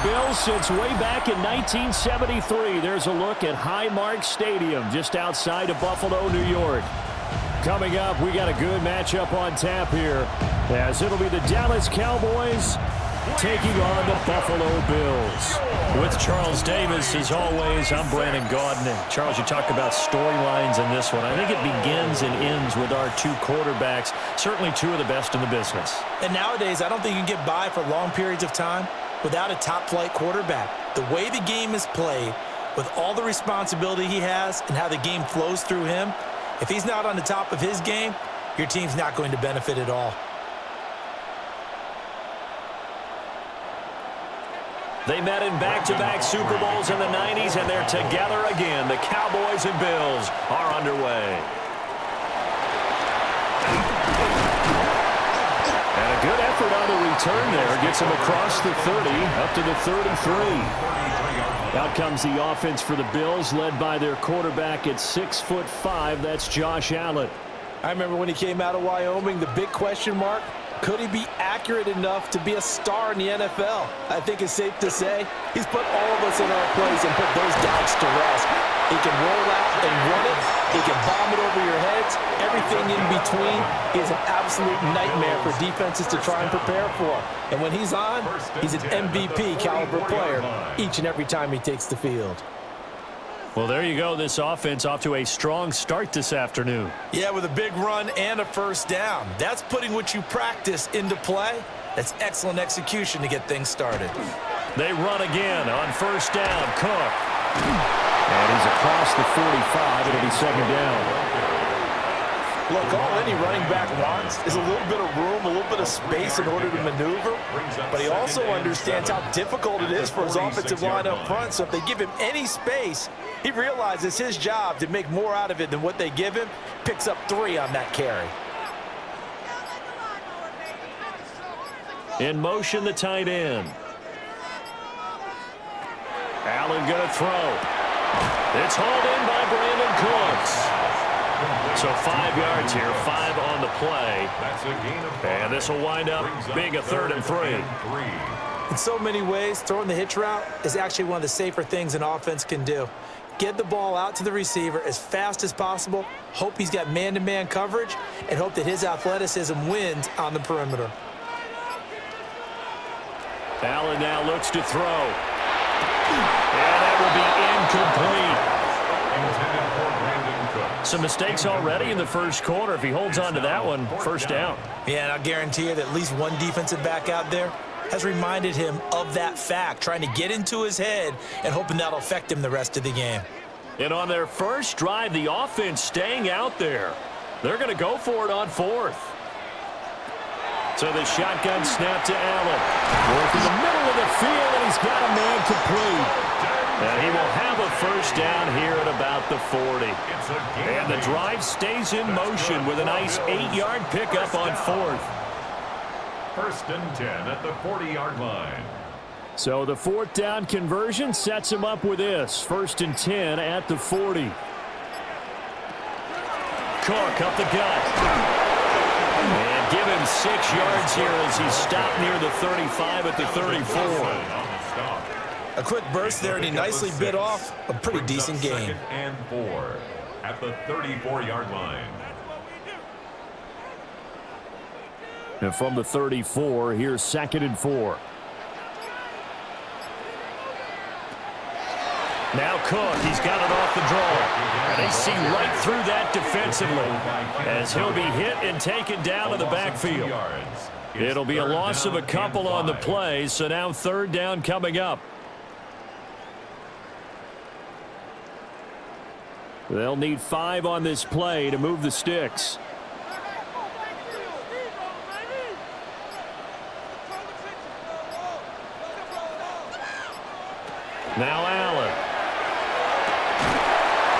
Bills since way back in 1973. There's a look at Highmark Stadium just outside of Buffalo, New York. Coming up, we got a good matchup on tap here, as it'll be the Dallas Cowboys taking on the Buffalo Bills. With Charles Davis, as always, I'm Brandon Gaudin. Charles, you talk about storylines in this one. I think it begins and ends with our two quarterbacks, certainly two of the best in the business. And nowadays, I don't think you can get by for long periods of time without a top-flight quarterback. The way the game is played, with all the responsibility he has and how the game flows through him, if he's not on the top of his game, your team's not going to benefit at all. They met in back-to-back Super Bowls in the 90s, and they're together again. The Cowboys and Bills are underway. And a good effort on the return there. Gets him across the 30, up to the 33. Out comes the offense for the Bills, led by their quarterback at 6'5". That's Josh Allen. I remember when he came out of Wyoming, the big question mark, could he be accurate enough to be a star in the NFL? I think it's safe to say he's put all of us in our place and put those doubts to rest. He can roll out and run it. He can bomb it over your heads. Everything in between is an absolute nightmare for defenses to try and prepare for. And when he's on, he's an MVP caliber player each and every time he takes the field. Well, there you go. This offense off to a strong start this afternoon. Yeah, with a big run and a first down. That's putting what you practice into play. That's excellent execution to get things started. They run again on first down. Cook. And he's across the 45. It'll be second down. Look, all any running back wants is a little bit of room, a little bit of space in order to maneuver. But he also understands how difficult it is for his offensive line up front. So if they give him any space, he realizes his job to make more out of it than what they give him. Picks up 3 on that carry. In motion, the tight end. Allen going to throw. It's hauled in by Brandon Cooks. So 5 yards here, 5 on the play. And this will wind up being a 3rd and 3. In so many ways, throwing the hitch route is actually one of the safer things an offense can do. Get the ball out to the receiver as fast as possible, hope he's got man-to-man coverage, and hope that his athleticism wins on the perimeter. Allen now looks to throw. And that will be incomplete. Some mistakes already in the first quarter. If he holds on to that one, first down. Yeah, and I'll guarantee you that at least one defensive back out there has reminded him of that fact, trying to get into his head and hoping that'll affect him the rest of the game. And on their first drive, the offense staying out there. They're going to go for it on 4th. So the shotgun snap to Allen. Work in the middle of the field, and he's got a man complete. And he will have a first down here at about the 40. And the drive stays in motion with a nice 8-yard pickup on 4th. 1st and 10 at the 40-yard line. So the 4th down conversion sets him up with this. 1st and 10 at the 40. Cook up the gut. And give him 6 yards here as he stopped near the 35 at the 34. A quick burst there, and he nicely bit off a pretty decent game. 2nd and 4 at the 34-yard line. And from the 34, here's 2nd and 4. Now Cook, he's got it off the draw. And they see right through that defensively as he'll be hit and taken down to the backfield. It'll be a loss of a couple on the play, so now 3rd down coming up. They'll need 5 on this play to move the sticks. Now Allen.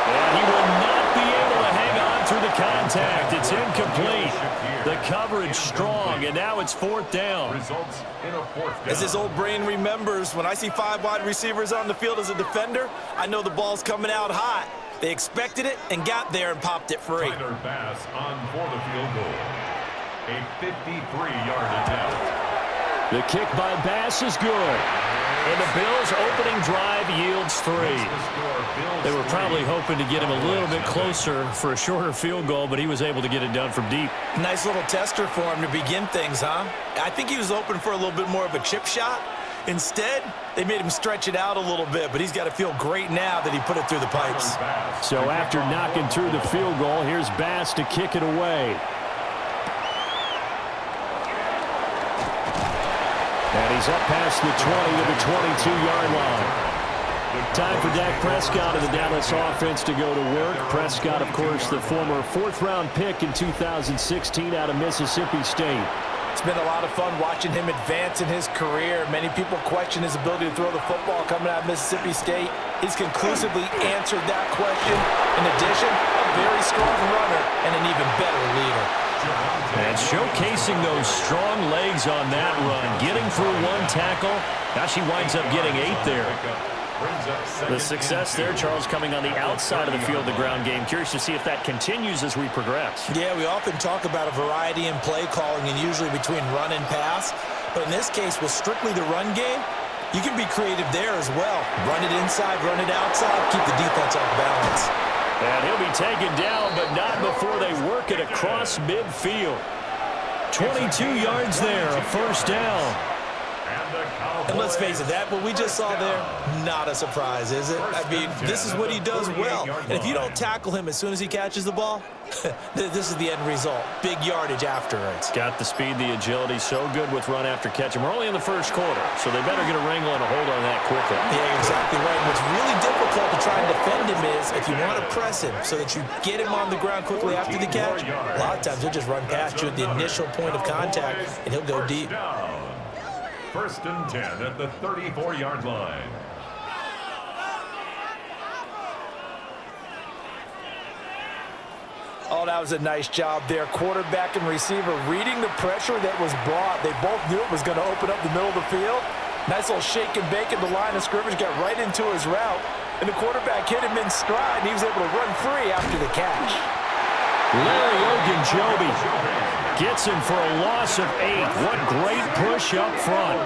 And he will not be able to hang on through the contact. It's incomplete. The coverage strong, and now it's 4th down. Results in a 4th down. As his old brain remembers, when I see 5 wide receivers on the field as a defender, I know the ball's coming out hot. They expected it and got there and popped it free. Tyler Bass on for the field goal. A 53-yard attempt. The kick by Bass is good. And the Bills' opening drive yields 3. They were probably hoping to get him a little bit closer for a shorter field goal, but he was able to get it done from deep. Nice little tester for him to begin things, huh? I think he was open for a little bit more of a chip shot. Instead, they made him stretch it out a little bit, but he's got to feel great now that he put it through the pipes. So after knocking through the field goal, here's Bass to kick it away. And he's up past the 20 to the 22-yard line. Time for Dak Prescott of the Dallas offense to go to work. Prescott, of course, the former fourth-round pick in 2016 out of Mississippi State. It's been a lot of fun watching him advance in his career. Many people question his ability to throw the football coming out of Mississippi State. He's conclusively answered that question. In addition, a very strong runner and an even better leader. And showcasing those strong legs on that run, getting through one tackle. Now she winds up getting 8 there. The success there, Charles, coming on the outside of the field, the ground game. Curious to see if that continues as we progress. Yeah, we often talk about a variety in play calling and usually between run and pass. But in this case, with strictly the run game, you can be creative there as well. Run it inside, run it outside, keep the defense off balance. And he'll be taken down, but not before they work it across midfield. 22 yards there, a first down. And let's face it, that what we just saw there, not a surprise, is it? I mean, this is what he does well. And if you don't tackle him as soon as he catches the ball, this is the end result. Big yardage afterwards. Got the speed, the agility, so good with run after catch. And we're only in the first quarter, so they better get a wrangle and a hold on that quickly. Yeah, exactly right. What's really difficult to try and defend him is if you want to press him so that you get him on the ground quickly after the catch, a lot of times he'll just run past you at the initial point of contact, and he'll go deep. First and 10 at the 34-yard line. Oh, that was a nice job there. Quarterback and receiver reading the pressure that was brought. They both knew it was going to open up the middle of the field. Nice little shake and bake at the line of scrimmage, got right into his route. And the quarterback hit him in stride, and he was able to run free after the catch. Larry Ogunjobi gets him for a loss of 8. What great push up front.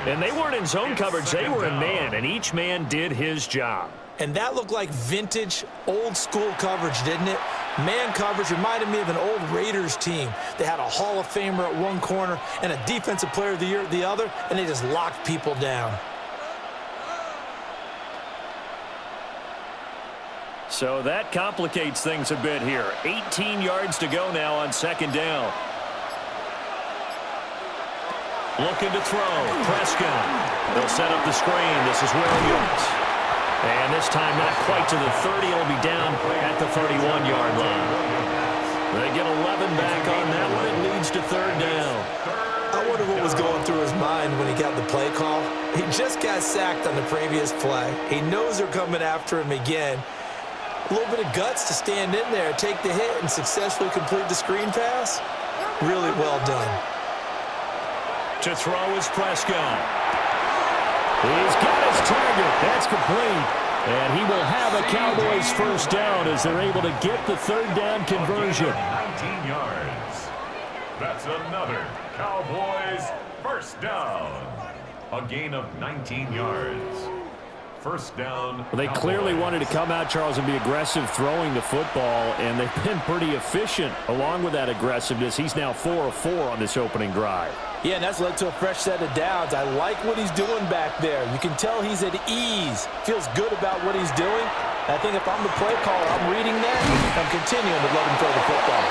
And they weren't in zone coverage. They were in man, and each man did his job. And that looked like vintage, old-school coverage, didn't it? Man coverage reminded me of an old Raiders team. They had a Hall of Famer at one corner and a Defensive Player of the Year at the other, and they just locked people down. So that complicates things a bit here. 18 yards to go now on second down. Looking to throw. Prescott. They'll set up the screen. This is Williams. And this time not quite to the 30. It'll be down at the 31-yard line. They get 11 back on that one. It leads to third down. I wonder what was going through his mind when he got the play call. He just got sacked on the previous play. He knows they're coming after him again. A little bit of guts to stand in there, take the hit, and successfully complete the screen pass. Really well done. To throw is Prescott. He's got his target. That's complete. And he will have a Cowboys first down as they're able to get the third down conversion. 19 yards. That's another Cowboys first down. A gain of 19 yards. First down. Well, they clearly wanted to come out, Charles, and be aggressive throwing the football, and they've been pretty efficient along with that aggressiveness. He's now 4 of 4 on this opening drive. Yeah, and that's led to a fresh set of downs. I like what he's doing back there. You can tell he's at ease. Feels good about what he's doing. I think if I'm the play caller, I'm reading that. I'm continuing to let him throw the football.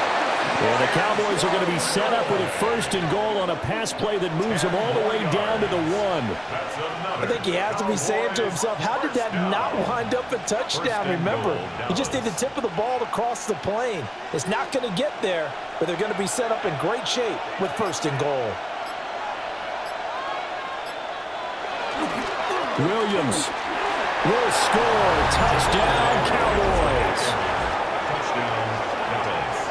And the Cowboys are going to be set up with a first and goal on a pass play that moves them all the way down to the 1. I think he has to be saying to himself, how did that not wind up a touchdown? Remember, he just need the tip of the ball to cross the plane. It's not going to get there, but they're going to be set up in great shape with first and goal. Williams will score. Touchdown, Cowboys.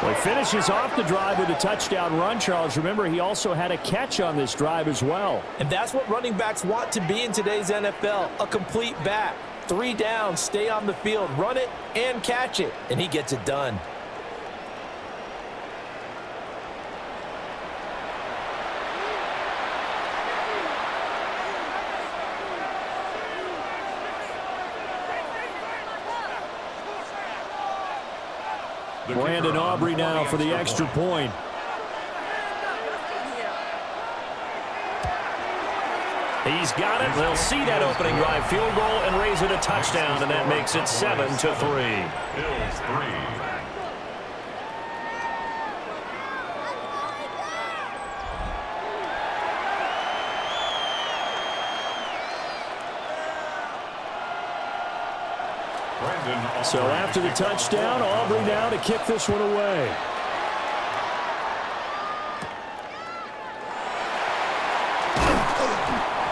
Well, he finishes off the drive with a touchdown run, Charles. Remember, he also had a catch on this drive as well. And that's what running backs want to be in today's NFL, a complete back. 3 downs, stay on the field, run it, and catch it. And he gets it done. Brandon Aubrey now for the extra point. He's got it. They'll see that opening drive field goal and raise it a touchdown, and that makes it 7-3. Bills 3. So after the touchdown, Aubrey now to kick this one away.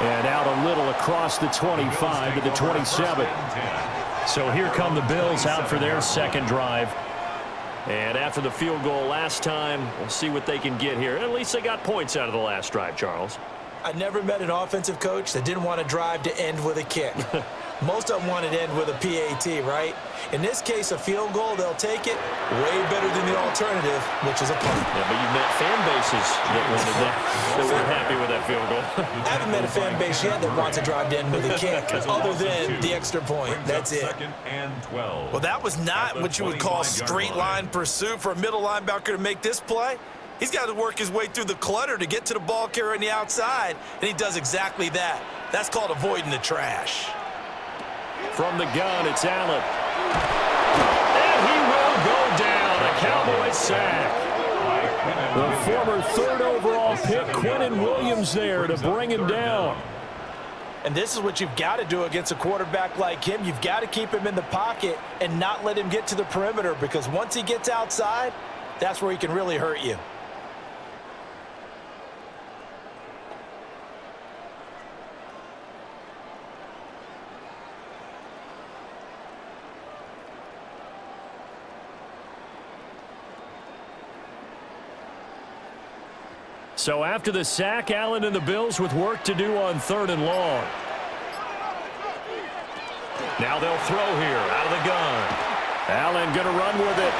And out a little across the 25 to the 27. So here come the Bills out for their second drive. And after the field goal last time, we'll see what they can get here. At least they got points out of the last drive, Charles. I never met an offensive coach that didn't want to drive to end with a kick. Most of them wanted to end with a PAT, right? In this case, a field goal, they'll take it way better than the alternative, which is a punt. Yeah, but you've met fan bases that weren't happy with that field goal. I haven't met a fan base yet that wants to drive to end with a kick, other than the extra point. That's it. Second and 12. Well, that was not what you would call straight line pursuit for a middle linebacker to make this play. He's got to work his way through the clutter to get to the ball carrier on the outside, and he does exactly that. That's called avoiding the trash. From the gun, it's Allen. And he will go down. A Cowboys sack. The former third overall pick, Quinnen Williams, there to bring him down. And this is what you've got to do against a quarterback like him. You've got to keep him in the pocket and not let him get to the perimeter, because once he gets outside, that's where he can really hurt you. So after the sack, Allen and the Bills with work to do on 3rd and long. Now they'll throw here out of the gun. Allen going to run with it.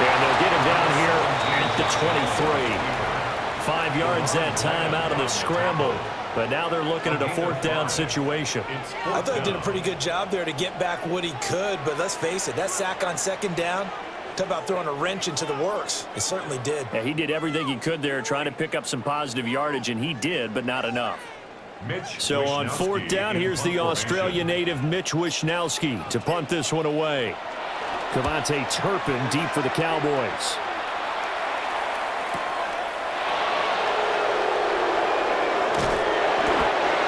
And they'll get him down here at the 23. 5 yards that time out of the scramble. But now they're looking at a 4th down situation. I thought he did a pretty good job there to get back what he could, but let's face it, that sack on 2nd down, talk about throwing a wrench into the works. It certainly did. Yeah, he did everything he could there trying to pick up some positive yardage, and he did, but not enough. So on 4th down, here's the Australia native Mitch Wishnowsky to punt this one away. Cavante Turpin deep for the Cowboys.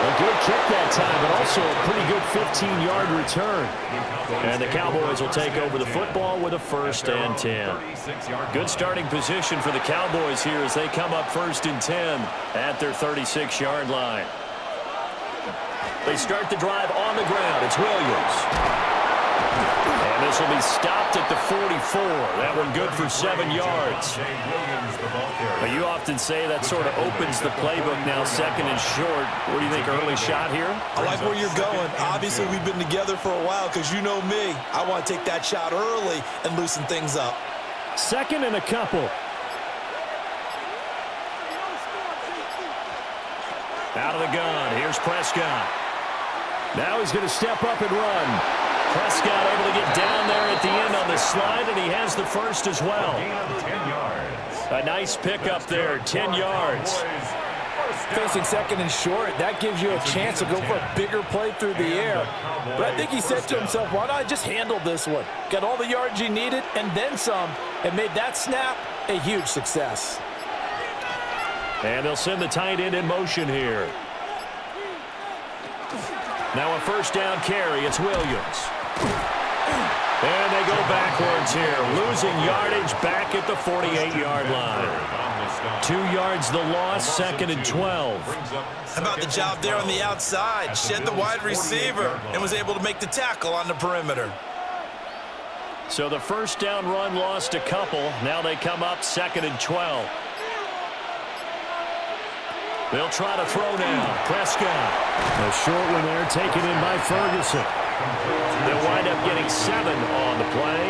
A good kick that time, but also a pretty good 15-yard return. And the Cowboys will take over the football with a 1st and 10. Good starting position for the Cowboys here as they come up 1st and 10 at their 36-yard line. They start the drive on the ground. It's Williams. And this will be stopped at the 44. That one good for 7 yards. But you often say that sort of opens the playbook now, 2nd and short. What do you think, early shot here? I like where you're going. Obviously, we've been together for a while because you know me. I want to take that shot early and loosen things up. 2nd and a couple. Out of the gun. Here's Prescott. Now he's going to step up and run. Prescott able to get down there at the end on the slide, and he has the 1st as well. 10 yards. A nice pickup there, 10 yards. Facing 2nd and short, that gives you a chance to go for a bigger play through the air. But I think he said to himself, why not just handle this one? Got all the yards he needed and then some, and made that snap a huge success. And they'll send the tight end in motion here. Now a 1st down carry. It's Williams. And they go backwards here. Losing yardage back at the 48-yard line. 2 yards the loss, 2nd and 12. How about the job there on the outside? Shed the wide receiver and was able to make the tackle on the perimeter. So the 1st down run lost a couple. Now they come up 2nd and 12. They'll try to throw now. Prescott. A short one there taken in by Ferguson. They'll wind up getting 7 on the play.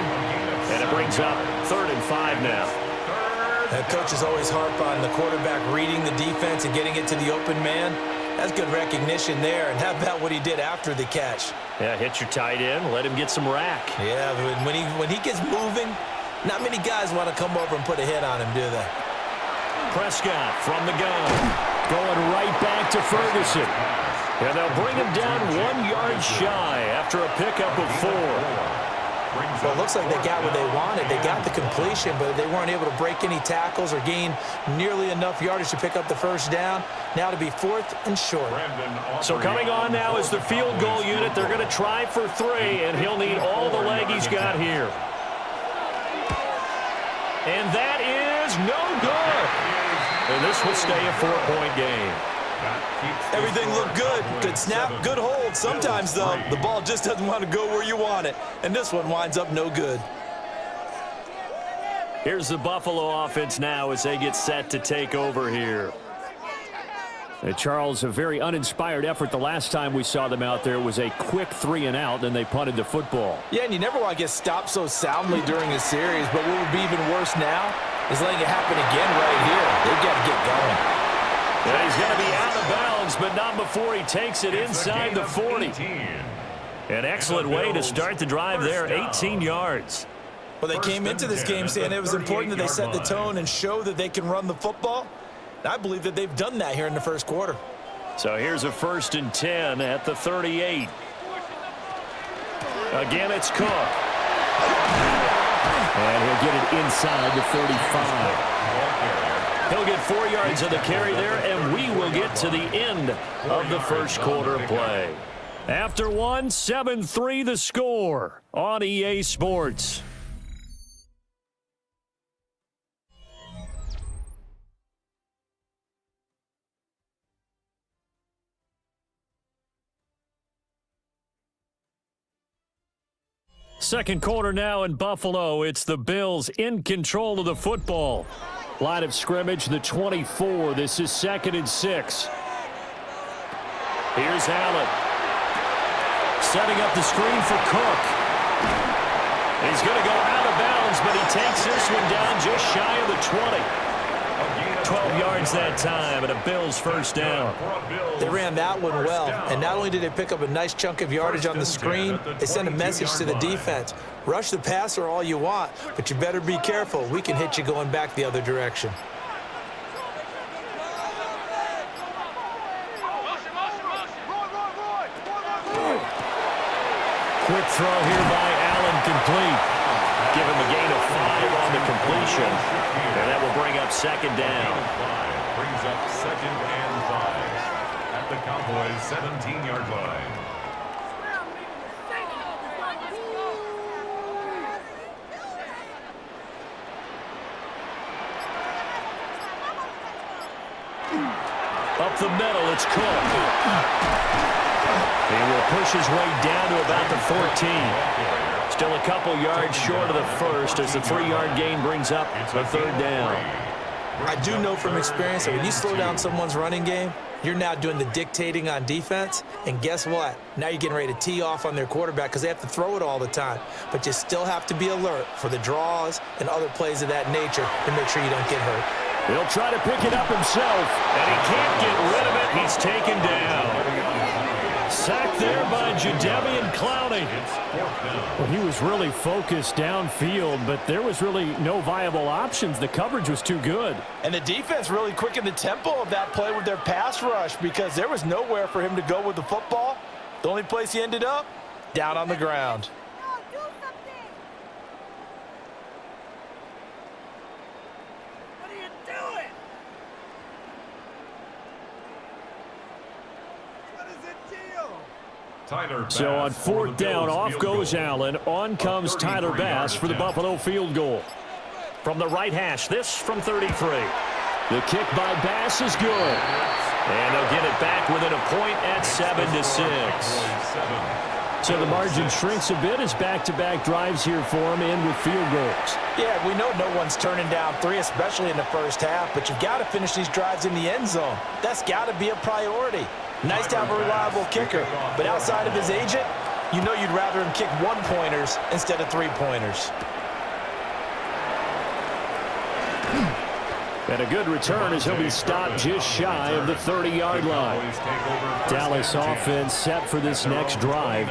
And it brings up 3rd and 5 now. Coaches always harp on the quarterback reading the defense and getting it to the open man. That's good recognition there. And how about what he did after the catch? Yeah, hit your tight end. Let him get some rack. Yeah, when he gets moving, Not many guys want to come over and put a hit on him, do they? Prescott from the gun. Going right back to Ferguson. And they'll bring him down 1 yard shy after a pickup of 4. Well, it looks like they got what they wanted. They got the completion, but they weren't able to break any tackles or gain nearly enough yardage to pick up the first down. Now to be 4th and short. So coming on now is the field goal unit. They're going to try for 3, and he'll need all the leg he's got here. And that is no good. And this will stay a 4-point game. Everything looked good. Good snap, good hold. Sometimes, though, the ball just doesn't want to go where you want it. And this one winds up no good. Here's the Buffalo offense now as they get set to take over here. Charles, a very uninspired effort. The last time we saw them out there was a quick 3-and-out, then they punted the football. Yeah, and you never want to get stopped so soundly during a series, but what would be even worse now is letting it happen again right here. They've got to get going. Yeah, he's going to be out of bounds, but not before he takes it inside the 40. An excellent way to start the drive there, 18 yards. Well, they came into this game saying it was important that they set the tone and show that they can run the football. I believe that they've done that here in the first quarter. So here's a 1st and 10 at the 38. Again, it's Cook. And he'll get it inside the 35. He'll get 4 yards of the carry there, and we will get to the end of the first quarter play. After 1, 7-3 the score on EA Sports. Second quarter now in Buffalo. It's the Bills in control of the football. Line of scrimmage, the 24. This is 2nd and 6. Here's Allen. Setting up the screen for Cook. He's going to go out of bounds, but he takes this one down just shy of the 20. 12 yards that time, and a Bills first down. They ran that one well, and not only did they pick up a nice chunk of yardage on the screen, they sent a message to the defense. Rush the passer all you want, but you better be careful. We can hit you going back the other direction. Quick throw here by Allen, complete. Give him a gain of 5 on the completion, and that will bring up 2nd down. Brings up 2nd and 5 at the Cowboys' 17-yard line. Up the middle, it's Cook. He will push his way down to about the 14. Still a couple yards short of the first as the 3-yard gain brings up a 3rd down. I do know from experience that when you slow down someone's running game, you're now doing the dictating on defense. And guess what? Now you're getting ready to tee off on their quarterback because they have to throw it all the time. But you still have to be alert for the draws and other plays of that nature to make sure you don't get hurt. He'll try to pick it up himself, and he can't get rid of it. He's taken down. Sacked there by Jadeveon Clowney. Well, he was really focused downfield, but there was really no viable options. The coverage was too good. And the defense really quickened the tempo of that play with their pass rush because there was nowhere for him to go with the football. The only place he ended up, down on the ground. So on 4th down, off goes Allen. On comes Tyler Bass for the Buffalo field goal. From the right hash, this from 33. The kick by Bass is good. And they'll get it back within a point at 7-6. So the margin shrinks a bit as back-to-back drives here for him and with field goals. Yeah, we know no one's turning down 3, especially in the first half, but you've got to finish these drives in the end zone. That's got to be a priority. Nice to have a reliable kicker, but outside of his agent, you know you'd rather him kick 1-pointers instead of 3-pointers. And a good return as he'll be stopped just shy of the 30-yard line. Dallas offense set for this next drive.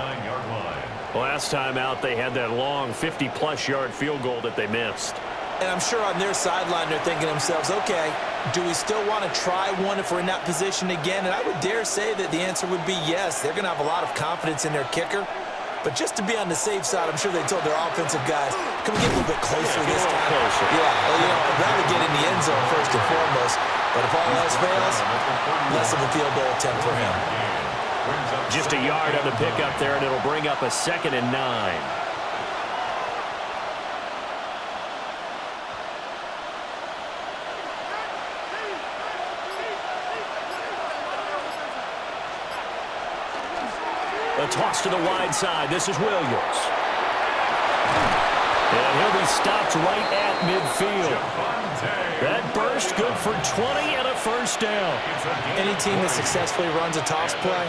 Last time out, they had that long 50-plus yard field goal that they missed. And I'm sure on their sideline they're thinking to themselves, okay, do we still want to try one if we're in that position again? And I would dare say that the answer would be yes. They're going to have a lot of confidence in their kicker. But just to be on the safe side, I'm sure they told their offensive guys, can we get a little bit closer this time? Closer. Yeah, well, I'd rather get in the end zone first and foremost. But if all else fails, less of a field goal attempt for him. Just a yard on the pickup there, and it'll bring up a 2nd and 9. A toss to the wide side. This is Williams. And he'll be stopped right at midfield. That burst good for 20 and a first down. Any team that successfully runs a toss play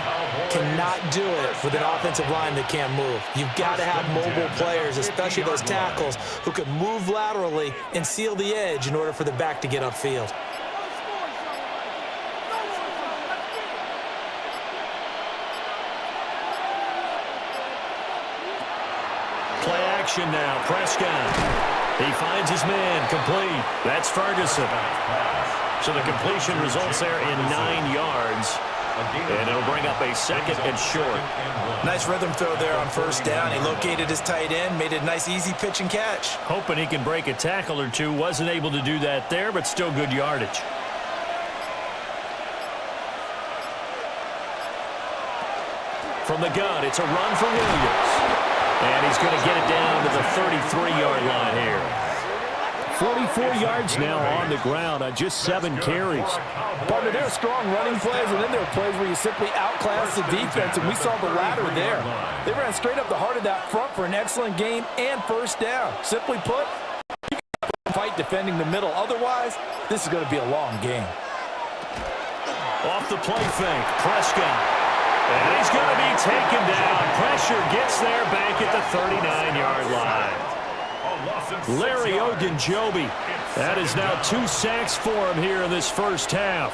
cannot do it with an offensive line that can't move. You've got to have mobile players, especially those tackles, who can move laterally and seal the edge in order for the back to get upfield. Play action now. Prescott. He finds his man. Complete. That's Ferguson. So the completion results there in 9 yards. And it'll bring up a 2nd and short. Nice rhythm throw there on first down. He located his tight end, made it a nice easy pitch and catch. Hoping he can break a tackle or two. Wasn't able to do that there, but still good yardage. From the gun, it's a run for Williams. And he's going to get it down to the 33-yard line here. 44 yards now on the ground on just 7 carries. Partner, there are strong running plays, and then there are plays where you simply outclass the defense, and we saw the latter there. They ran straight up the heart of that front for an excellent gain and first down. Simply put, you got to fight defending the middle. Otherwise, this is going to be a long game. Off the play fake, Prescott. And he's going to be taken down. Pressure gets there back at the 39-yard line. Larry Ogunjobi. That is now 2 sacks for him here in this first half.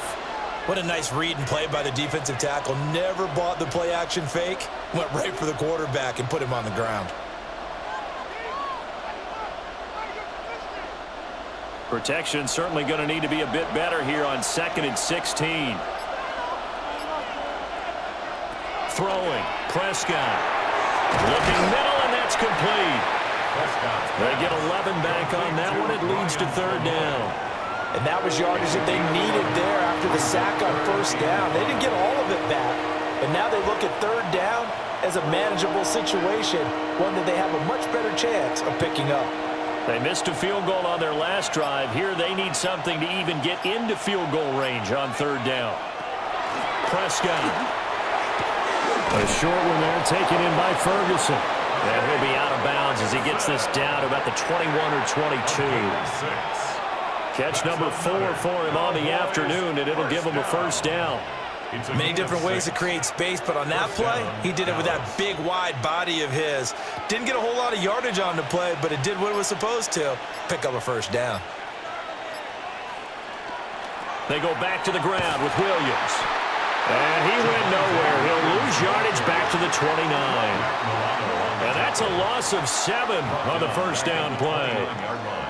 What a nice read and play by the defensive tackle. Never bought the play-action fake. Went right for the quarterback and put him on the ground. Protection certainly going to need to be a bit better here on 2nd and 16. Throwing. Prescott. Looking middle, and that's complete. They get 11 back on that one. It leads to 3rd down. And that was yardage that they needed there after the sack on first down. They didn't get all of it back. But now they look at 3rd down as a manageable situation, one that they have a much better chance of picking up. They missed a field goal on their last drive. Here they need something to even get into field goal range on 3rd down. Prescott. A short one there taken in by Ferguson. And he'll be out of bounds as he gets this down to about the 21 or 22. Catch number 4 for him on the afternoon, and it'll give him a first down. Many different ways to create space, but on that play, he did it with that big, wide body of his. Didn't get a whole lot of yardage on the play, but it did what it was supposed to, pick up a first down. They go back to the ground with Williams. And he went nowhere. He'll lose yardage back to the 29. And that's a loss of 7 on the first down play.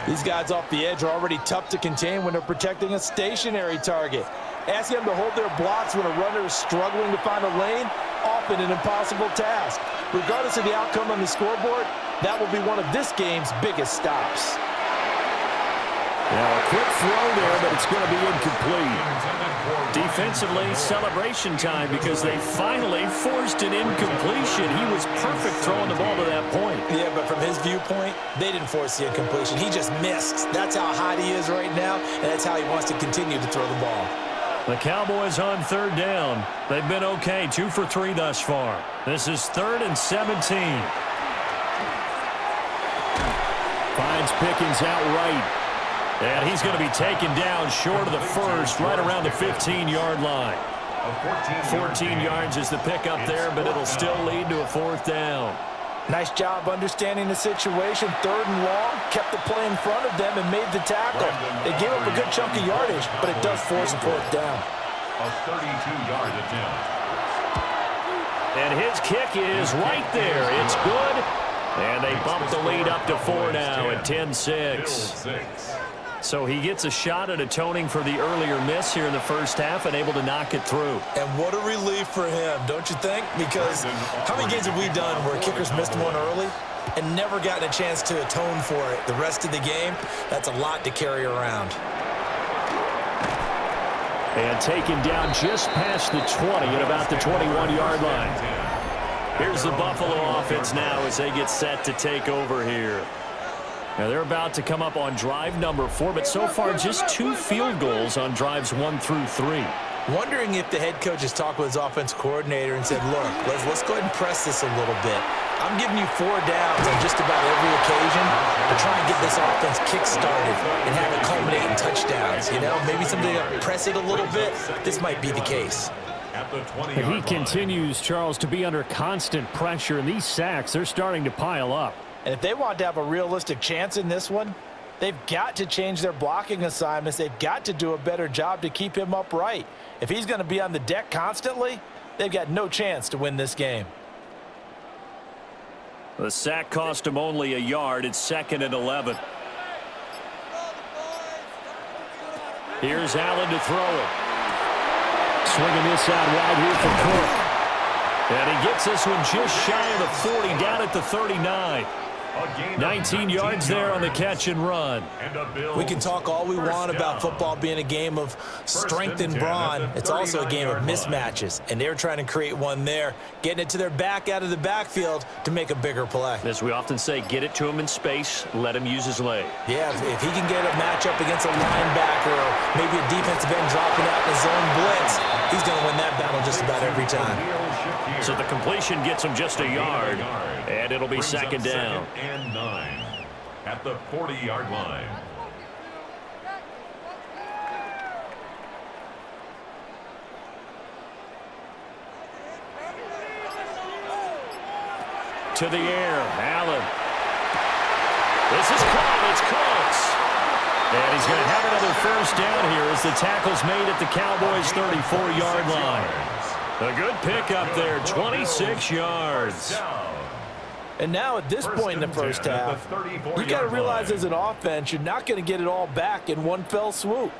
These guys off the edge are already tough to contain when they're protecting a stationary target. Asking them to hold their blocks when a runner is struggling to find a lane, often an impossible task. Regardless of the outcome on the scoreboard, that will be one of this game's biggest stops. Now a quick throw there, but it's going to be incomplete. Defensively, celebration time because they finally forced an incompletion. He was perfect throwing the ball to that point. Yeah, but from his viewpoint, they didn't force the incompletion. He just missed. That's how hot he is right now, and that's how he wants to continue to throw the ball. The Cowboys on 3rd down. They've been okay, 2 for 3 thus far. This is 3rd and 17. Finds Pickens out right. And he's going to be taken down short of the first, right around the 15-yard line. 14 yards is the pickup there, but it'll still lead to a 4th down. Nice job understanding the situation. 3rd and long, kept the play in front of them and made the tackle. They gave up a good chunk of yardage, but it does force a 4th down. A 32-yard attempt. And his kick is right there. It's good. And they bump the lead up to 4 now at 10-6. So he gets a shot at atoning for the earlier miss here in the first half and able to knock it through. And what a relief for him, don't you think? Because how many games have we done where kickers missed one early and never gotten a chance to atone for it the rest of the game? That's a lot to carry around. And taken down just past the 20 at about the 21-yard line. Here's the Buffalo offense now as they get set to take over here. Now they're about to come up on drive number 4, but so far just 2 field goals on drives 1 through 3. Wondering if the head coach has talked with his offense coordinator and said, look, let's go ahead and press this a little bit. I'm giving you 4 downs on just about every occasion to try and get this offense kick-started and have it culminate in touchdowns. You know, maybe somebody to press it a little bit. This might be the case. And he continues, Charles, to be under constant pressure, and these sacks, they're starting to pile up. And if they want to have a realistic chance in this one, they've got to change their blocking assignments. They've got to do a better job to keep him upright. If he's going to be on the deck constantly, they've got no chance to win this game. The sack cost him only a yard. It's 2nd and 11. Here's Allen to throw it. Swinging this out wide here for Cook. And he gets this one just shy of the 40, down at the 39. 19 yards there on the catch and run. We can talk all we want about football being a game of strength and brawn. It's also a game of mismatches, and they're trying to create one there, getting it to their back out of the backfield to make a bigger play. As we often say, get it to him in space, let him use his leg. Yeah, if he can get a matchup against a linebacker or maybe a defensive end dropping out in a zone blitz, he's going to win that battle just about every time. So the completion gets him just a yard, and it'll be 2nd down. And 9 at the 40-yard line. To the air, Allen. This is caught. It's Cooks. And he's going to have another first down here as the tackle's made at the Cowboys' 34-yard line. A good pickup there, 26 yards. And now at this point in the first half, you got to realize as an offense, you're not going to get it all back in one fell swoop.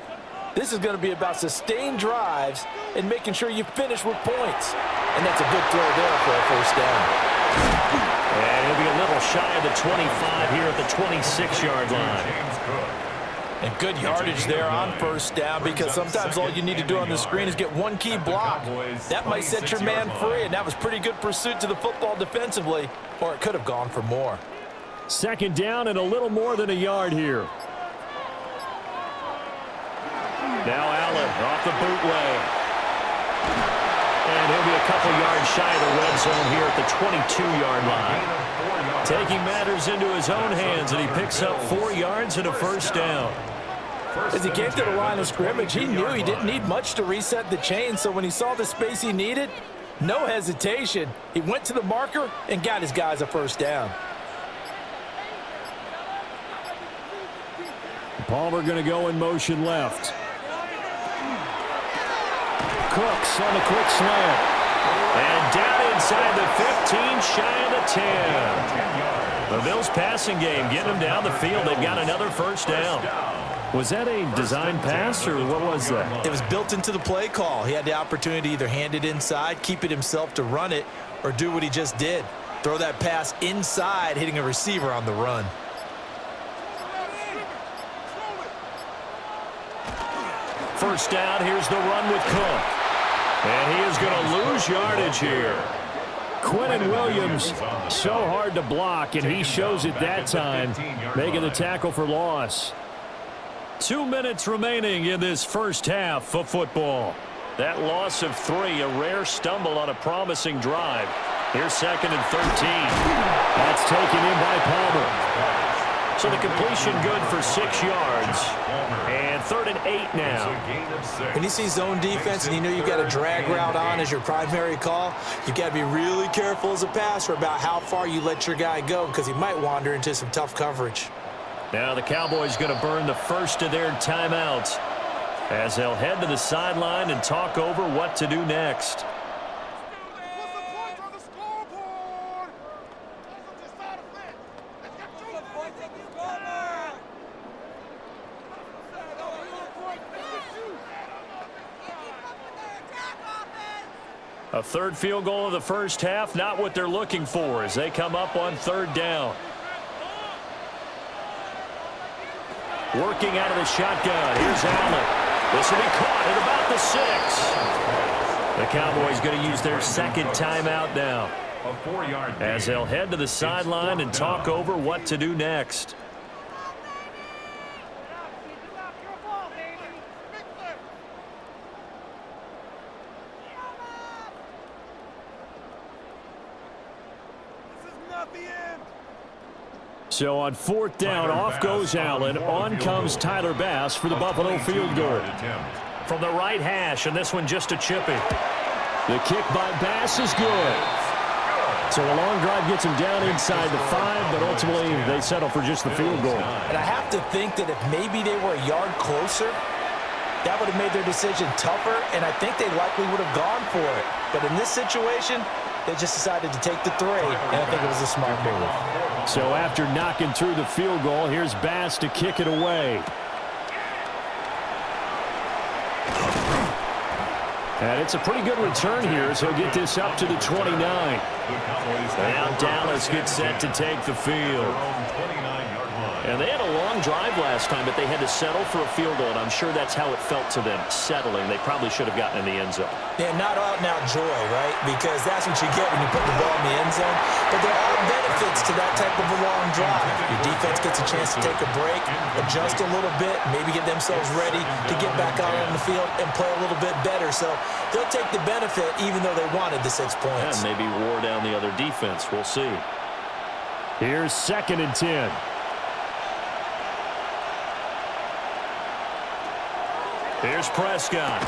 This is going to be about sustained drives and making sure you finish with points. And that's a good throw there for a first down. And he'll be a little shy of the 25 here at the 26-yard line. And good yardage there on first down, because sometimes all you need to do on the screen is get one key block. That might set your man free, and that was pretty good pursuit to the football defensively, or it could have gone for more. 2nd down and a little more than a yard here. Now Allen off the bootleg. And he'll be a couple yards shy of the red zone here at the 22-yard line. Taking matters into his own hands, and he picks up 4 yards and a first down. As he came to the line of scrimmage, he knew he didn't need much to reset the chain, so when he saw the space he needed, no hesitation. He went to the marker and got his guys a first down. Palmer going to go in motion left. Cooks on the quick slant. And down inside the 15, shy of the 10. The Bills passing game getting them down the field. They've got another first down. Was that a design pass, or what was that? It was built into the play call. He had the opportunity to either hand it inside, keep it himself to run it, or do what he just did. Throw that pass inside, hitting a receiver on the run. First down, here's the run with Cook. And he is going to lose yardage here. Quinnen Williams, so hard to block, and he shows it that time, making the tackle for loss. 2 minutes remaining in this first half of football. That loss of 3, a rare stumble on a promising drive. Here's 2nd and 13. That's taken in by Palmer. So the completion good for 6 yards. And 3rd and 8 now. When you see zone defense and you know you've got a drag route on as your primary call, you've got to be really careful as a passer about how far you let your guy go, because he might wander into some tough coverage. Now the Cowboys going to burn the first of their timeouts as they'll head to the sideline and talk over what to do next. A third field goal of the first half, not what they're looking for as they come up on third down. Working out of the shotgun. Here's Allen. This will be caught at about the 6. The Cowboys going to use their second timeout now, as they'll head to the sideline and talk over what to do next. So on fourth down, off goes Allen. On comes Tyler Bass for the Buffalo field goal. From the right hash, and this one just a chippy. The kick by Bass is good. So a long drive gets him down inside the 5, but ultimately they settle for just the field goal. And I have to think that if maybe they were a yard closer, that would have made their decision tougher, and I think they likely would have gone for it. But in this situation, they just decided to take the 3, and I think it was a smart move. So after knocking through the field goal, here's Bass to kick it away. And it's a pretty good return here as he'll get this up to the 29. Now Dallas gets set to take the field. And they had a long drive last time, but they had to settle for a field goal, and I'm sure that's how it felt to them, settling. They probably should have gotten in the end zone. Yeah, not out-and-out joy, right? Because that's what you get when you put the ball in the end zone. But there are benefits to that type of a long drive. Your defense gets a chance to take a break, adjust a little bit, maybe get themselves ready to get back out on the field and play a little bit better. So they'll take the benefit even though they wanted the 6 points. And maybe wore down the other defense. We'll see. Here's 2nd and 10. Here's Prescott.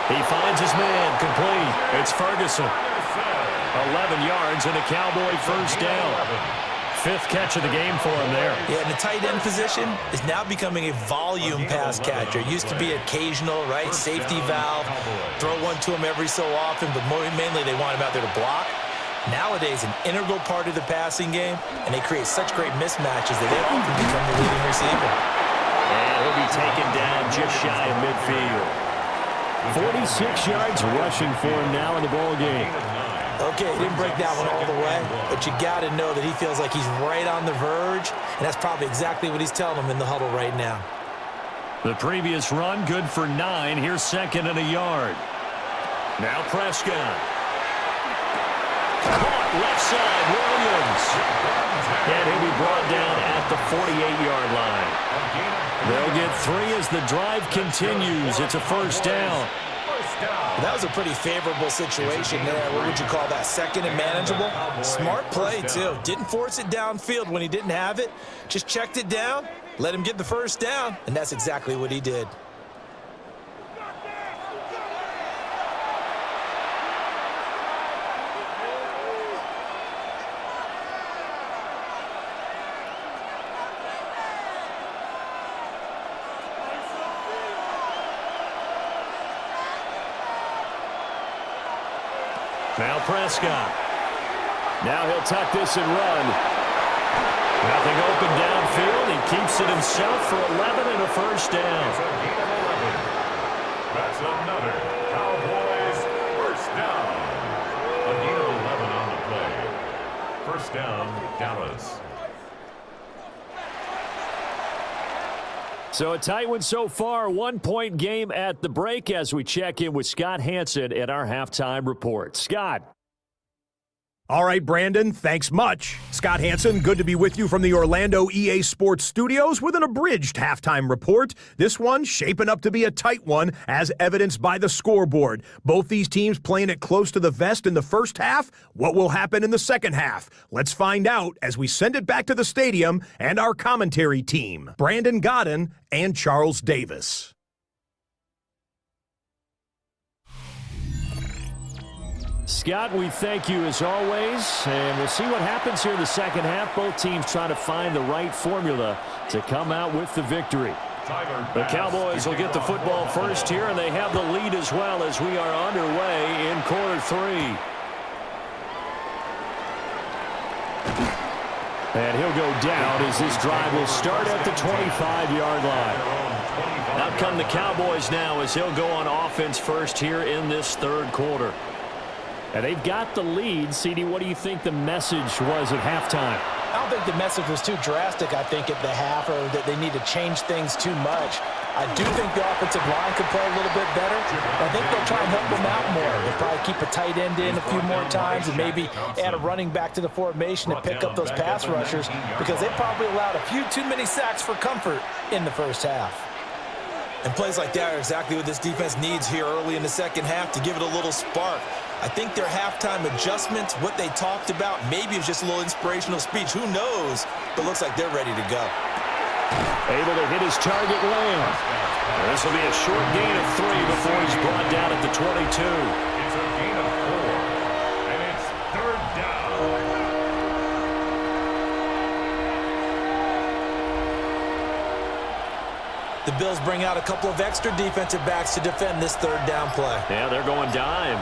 He finds his man, complete. It's Ferguson. 11 yards and a Cowboy first down. 5th catch of the game for him there. Yeah, and the tight end position is now becoming a volume pass catcher. It used to be occasional, right? Safety valve. Throw one to him every so often, but mainly they want him out there to block. Nowadays, an integral part of the passing game, and they create such great mismatches that they often become the leading receiver. And he'll be taken down just shy of midfield. 46 yards rushing for him now in the ball game. Okay, he didn't break that one all the way, but you got to know that he feels like he's right on the verge, and that's probably exactly what he's telling him in the huddle right now. The previous run, good for 9. Here's 2nd and a yard. Now Prescott. Caught left side, Williams. And he'll be brought down at the 48-yard line. They'll get 3 as the drive continues. It's a first down. That was a pretty favorable situation there. What would you call that? 2nd and manageable? Smart play, too. Didn't force it downfield when he didn't have it. Just checked it down, let him get the first down, and that's exactly what he did. Now Prescott. Now he'll tuck this and run. Nothing open downfield. He keeps it himself for 11 and a first down. That's another Cowboys first down. A gain of 11 on the play. First down, Dallas. So a tight one so far, 1-point game at the break as we check in with Scott Hansen at our halftime report. Scott. All right, Brandon, thanks much. Scott Hansen, good to be with you from the Orlando EA Sports Studios with an abridged halftime report. This one shaping up to be a tight one, as evidenced by the scoreboard. Both these teams playing it close to the vest in the first half. What will happen in the second half? Let's find out as we send it back to the stadium and our commentary team, Brandon Godden and Charles Davis. Scott, we thank you as always, and we'll see what happens here in the second half. Both teams trying to find the right formula to come out with the victory. The Cowboys will get the football first here, and they have the lead as well as we are underway in quarter 3. And he'll go down as this drive will start at the 25-yard line. Out come the Cowboys now as he'll go on offense first here in this third quarter. And they've got the lead. CD, what do you think the message was at halftime? I don't think the message was too drastic, I think, at the half, or that they need to change things too much. I do think the offensive line could play a little bit better. I think they'll try and help them out more. They'll probably keep a tight end in a few more times and maybe add a running back to the formation to pick up those pass rushers, because they probably allowed a few too many sacks for comfort in the first half. And plays like that are exactly what this defense needs here early in the second half to give it a little spark. I think their halftime adjustments, what they talked about, maybe it's just a little inspirational speech. Who knows? But looks like they're ready to go. Able to hit his target Lamb. This will be a short gain of 3 before he's brought down at the 22. It's a gain of 4, and it's third down. The Bills bring out a couple of extra defensive backs to defend this third down play. Yeah, they're going dime.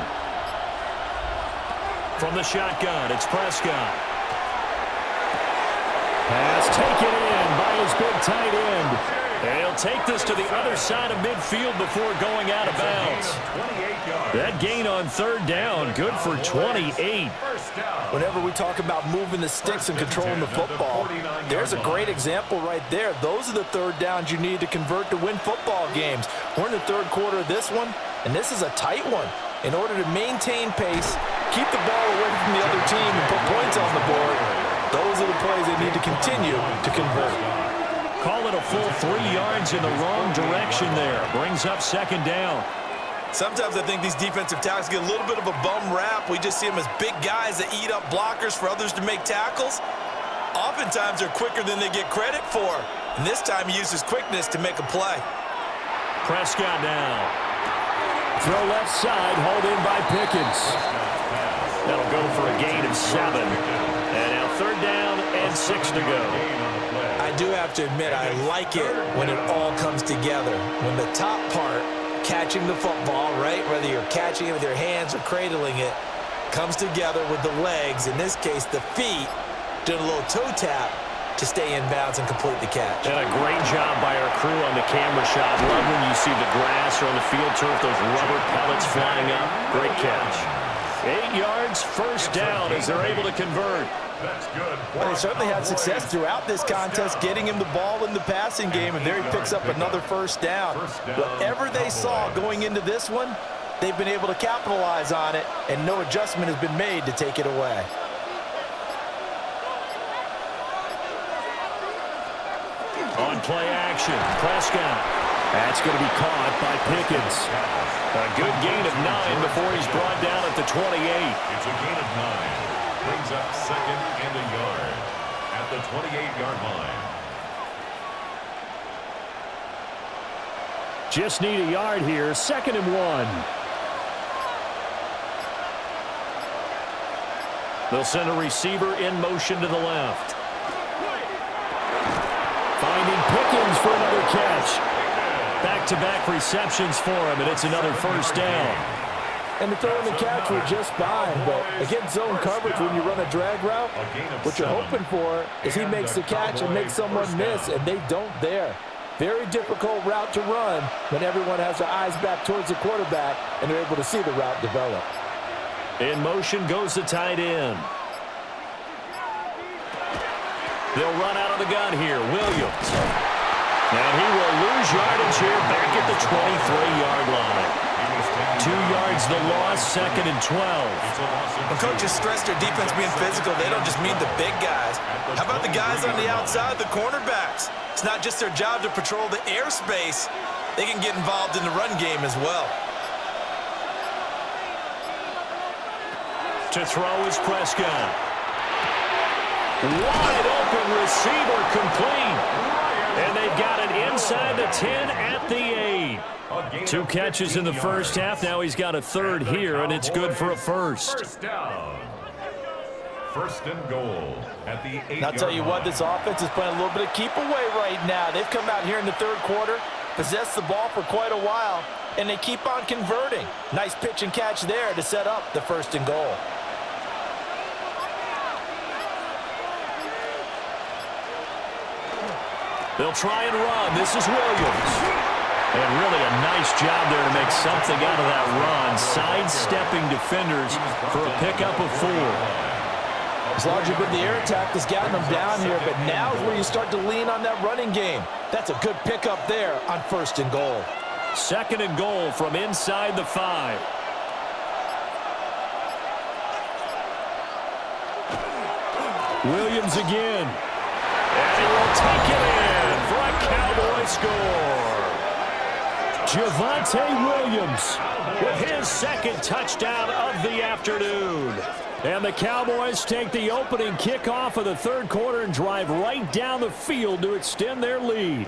From the shotgun, it's Prescott. Pass taken in by his big tight end. And he'll take this to the other side of midfield before going out of bounds. That gain on third down, good for 28. Whenever we talk about moving the sticks and controlling the football, there's a great example right there. Those are the third downs you need to convert to win football games. We're in the third quarter of this one, and this is a tight one. In order to maintain pace, keep the ball away from the other team, and put points on the board, those are the plays they need to continue to convert. Call it a full 3 yards in the wrong direction there. Brings up second down. Sometimes I think these defensive tackles get a little bit of a bum rap. We just see them as big guys that eat up blockers for others to make tackles. Oftentimes they're quicker than they get credit for. And this time he uses quickness to make a play. Prescott now. Throw left side, hauled in by Pickens. That'll go for a gain of 7. And now third down and 6 to go. I do have to admit, I like it when it all comes together. When the top part, catching the football, right, whether you're catching it with your hands or cradling it, comes together with the legs, in this case the feet, doing a little toe tap to stay in bounds and complete the catch. And a great job by our crew on the camera shot. Love when you see the grass or on the field turf, those rubber pellets flying up. Great catch. 8 yards, first down as they're able to convert. That's good. Well, they certainly had success throughout this contest getting him the ball in the passing game, and there he picks up another first down. Whatever they saw going into this one, they've been able to capitalize on it, and no adjustment has been made to take it away. On play action, Prescott. That's going to be caught by Pickens. A good gain of 9 before he's brought down at the 28. It's a gain of 9. Brings up second and a yard at the 28-yard line. Just need a yard here, 2nd and 1. They'll send a receiver in motion to the left. Finding Pickens for another catch. Back-to-back receptions for him, and it's another first down. And the throw and the catch were just fine, but against zone coverage when you run a drag route, what you're hoping for is he makes the catch and makes someone miss, and they don't there. Very difficult route to run when everyone has their eyes back towards the quarterback and they're able to see the route develop. In motion goes the tight end. They'll run out of the gun here. Williams. And he will lose yardage here back at the 23-yard line. 2 yards the loss, 2nd and 12. When coaches stress their defense being physical, they don't just mean the big guys. How about the guys on the outside, the cornerbacks? It's not just their job to patrol the airspace. They can get involved in the run game as well. To throw is Prescott. Wide open receiver complete. And they've got it inside the 10 at the 8. 2 catches in the first half. Now he's got a third here, and it's good for a first. First down. First and goal at the 8-yard line. I'll tell you what, this offense is playing a little bit of keep away right now. They've come out here in the third quarter, possessed the ball for quite a while, and they keep on converting. Nice pitch and catch there to set up the first and goal. They'll try and run. This is Williams. And really a nice Nice job there to make something out of that run, sidestepping defenders for a pickup of 4. It's largely been the air attack that's gotten them down here, but now is where you start to lean on that running game. That's a good pickup there on 1st and goal. 2nd and goal from inside the 5. Williams again. And he will take it in for a Cowboy score. Javonte Williams with his 2nd touchdown of the afternoon. And the Cowboys take the opening kickoff of the 3rd quarter and drive right down the field to extend their lead.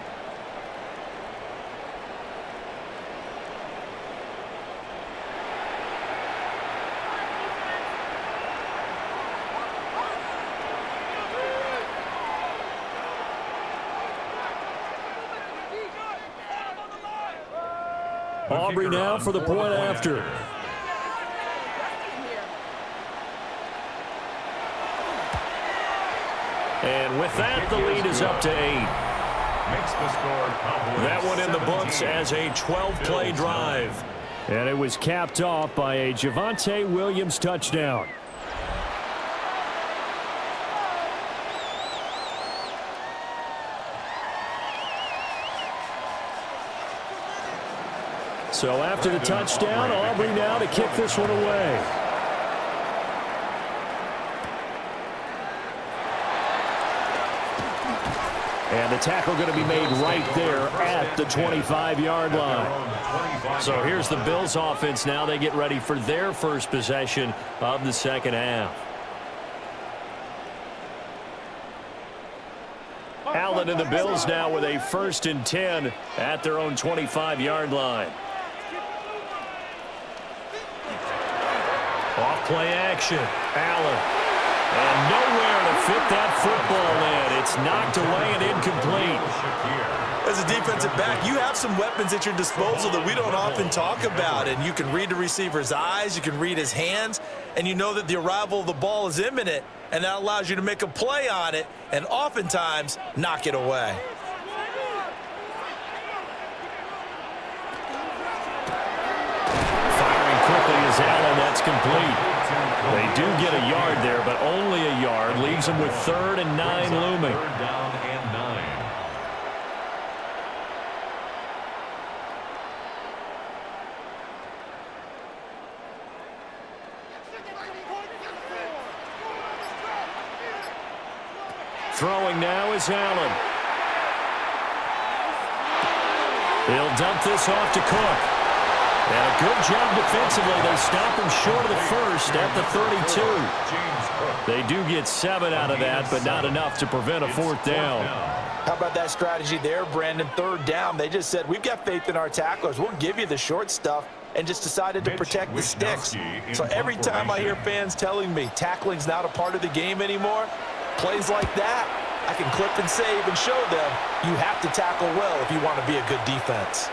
Aubrey now for the point after. And with that, the lead is up to 8. That one in the books as a 12-play drive. And it was capped off by a Javonte Williams touchdown. So after the touchdown, Aubrey now to kick this one away. And the tackle going to be made right there at the 25-yard line. So here's the Bills offense now. They get ready for their first possession of the 2nd half. Allen and the Bills now with a 1st and 10 at their own 25-yard line. Off play action. Allen. And nowhere to fit that football in. It's knocked away and incomplete. As a defensive back, you have some weapons at your disposal that we don't often talk about. And you can read the receiver's eyes, you can read his hands, and you know that the arrival of the ball is imminent, and that allows you to make a play on it and oftentimes knock it away. Firing quickly is Allen. That's complete. They do get a yard there, but only a yard. Leaves them with 3rd and 9 looming. 3rd down and 9. Throwing now is Allen. He'll dump this off to Cook. And a good job defensively. They stop him short of the 1st at the 32. They do get 7 out of that, but not enough to prevent a 4th down. How about that strategy there, Brandon? 3rd down. They just said, we've got faith in our tacklers. We'll give you the short stuff, and just decided to protect the sticks. So every time I hear fans telling me tackling's not a part of the game anymore, plays like that, I can clip and save and show them you have to tackle well if you want to be a good defense.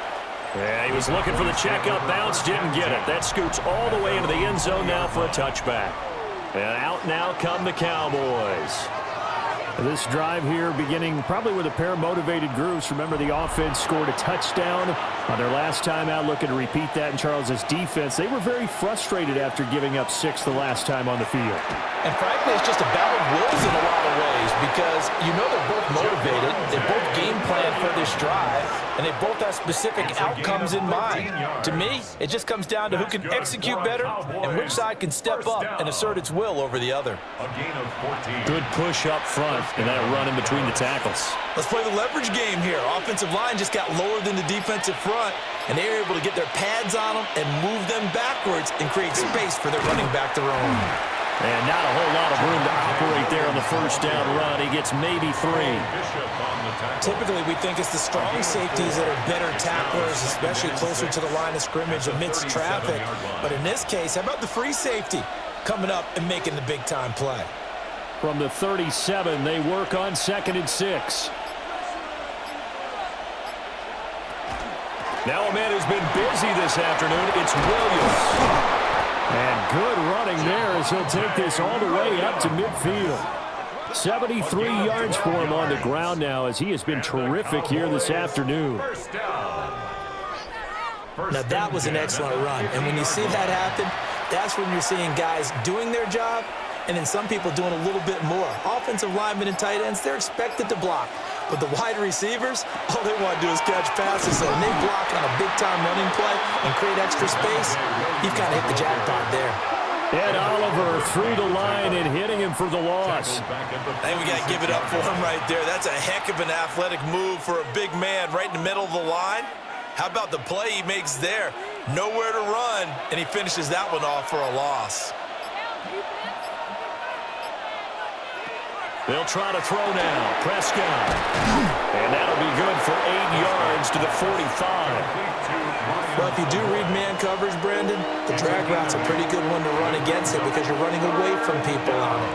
Yeah, he was looking for the checkup bounce, didn't get it. That scoots all the way into the end zone now for a touchback. And out now come the Cowboys. This drive here beginning probably with a pair of motivated groups. Remember, the offense scored a touchdown on their last time out, looking to repeat that in Charles's defense. They were very frustrated after giving up 6 the last time on the field. And frankly, it's just a battle of wills in a lot of ways because you know they're both motivated, they both game plan for this drive, and they both have specific outcomes in mind. To me, it just comes down to who can execute better and which side can step up and assert its will over the other. A gain of 14. Good push up front and that run in between the tackles. Let's play the leverage game here. Offensive line just got lower than the defensive front, and they were able to get their pads on them and move them backwards and create space for their running back to roam. And not a whole lot of room to operate there on the 1st down run. He gets maybe 3. Typically, we think it's the strong safeties that are better tacklers, especially closer to the line of scrimmage amidst traffic. But in this case, how about the free safety coming up and making the big-time play? From the 37, they work on 2nd and 6. Now a man who's been busy this afternoon, it's Williams. And good running there as he'll take this all the way up to midfield. 73 yards for him on the ground now as he has been terrific here this afternoon. 1st down. Now, that was an excellent run. And when you see that happen, that's when you're seeing guys doing their job and then some people doing a little bit more. Offensive linemen and tight ends, they're expected to block. But the wide receivers, all they want to do is catch passes. So when they block on a big-time running play and create extra space, you've kind of hit the jackpot there. And Oliver through the line and hitting him for the loss. I think we got to give it up for him right there. That's a heck of an athletic move for a big man right in the middle of the line. How about the play he makes there? Nowhere to run, and he finishes that one off for a loss. They'll try to throw now. Prescott. And that'll be good for 8 yards to the 45. Well, if you do read man coverage, Brandon, the drag route's a pretty good one to run against it because you're running away from people on it.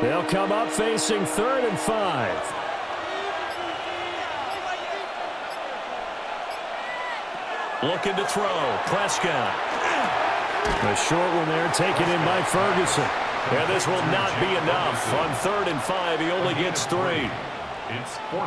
They'll come up facing 3rd and 5. Looking to throw. Prescott. A short one there taken in by Ferguson. And this will not be enough. On 3rd and 5, he only gets 3.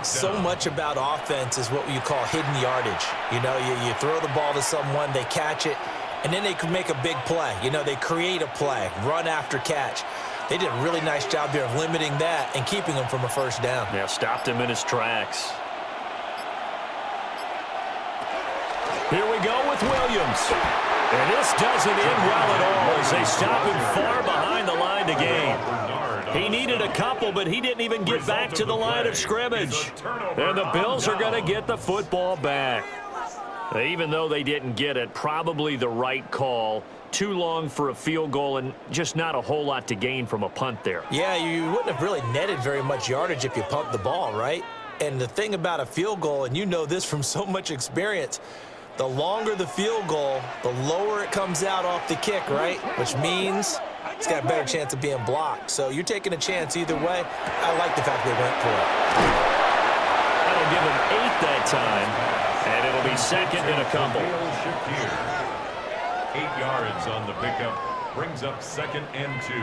So much about offense is what you call hidden yardage. You know, you throw the ball to someone, they catch it, and then they can make a big play. You know, they create a play, run after catch. They did a really nice job here of limiting that and keeping him from a first down. Yeah, stopped him in his tracks. Here we go with Williams. And this doesn't end well at all as they stop him far behind the line to gain. He needed a couple, but he didn't even get back to the line of scrimmage. And the Bills are going to get the football back. Even though they didn't get it, probably the right call. Too long for a field goal and just not a whole lot to gain from a punt there. Yeah, you wouldn't have really netted very much yardage if you pumped the ball, right? And the thing about a field goal, and you know this from so much experience, the longer the field goal, the lower it comes out off the kick, right? Which means it's got a better chance of being blocked. So you're taking a chance either way. I like the fact they went for it. That'll give them 8 that time, and it'll be 2nd and a couple. 8 yards on the pickup brings up 2nd and 2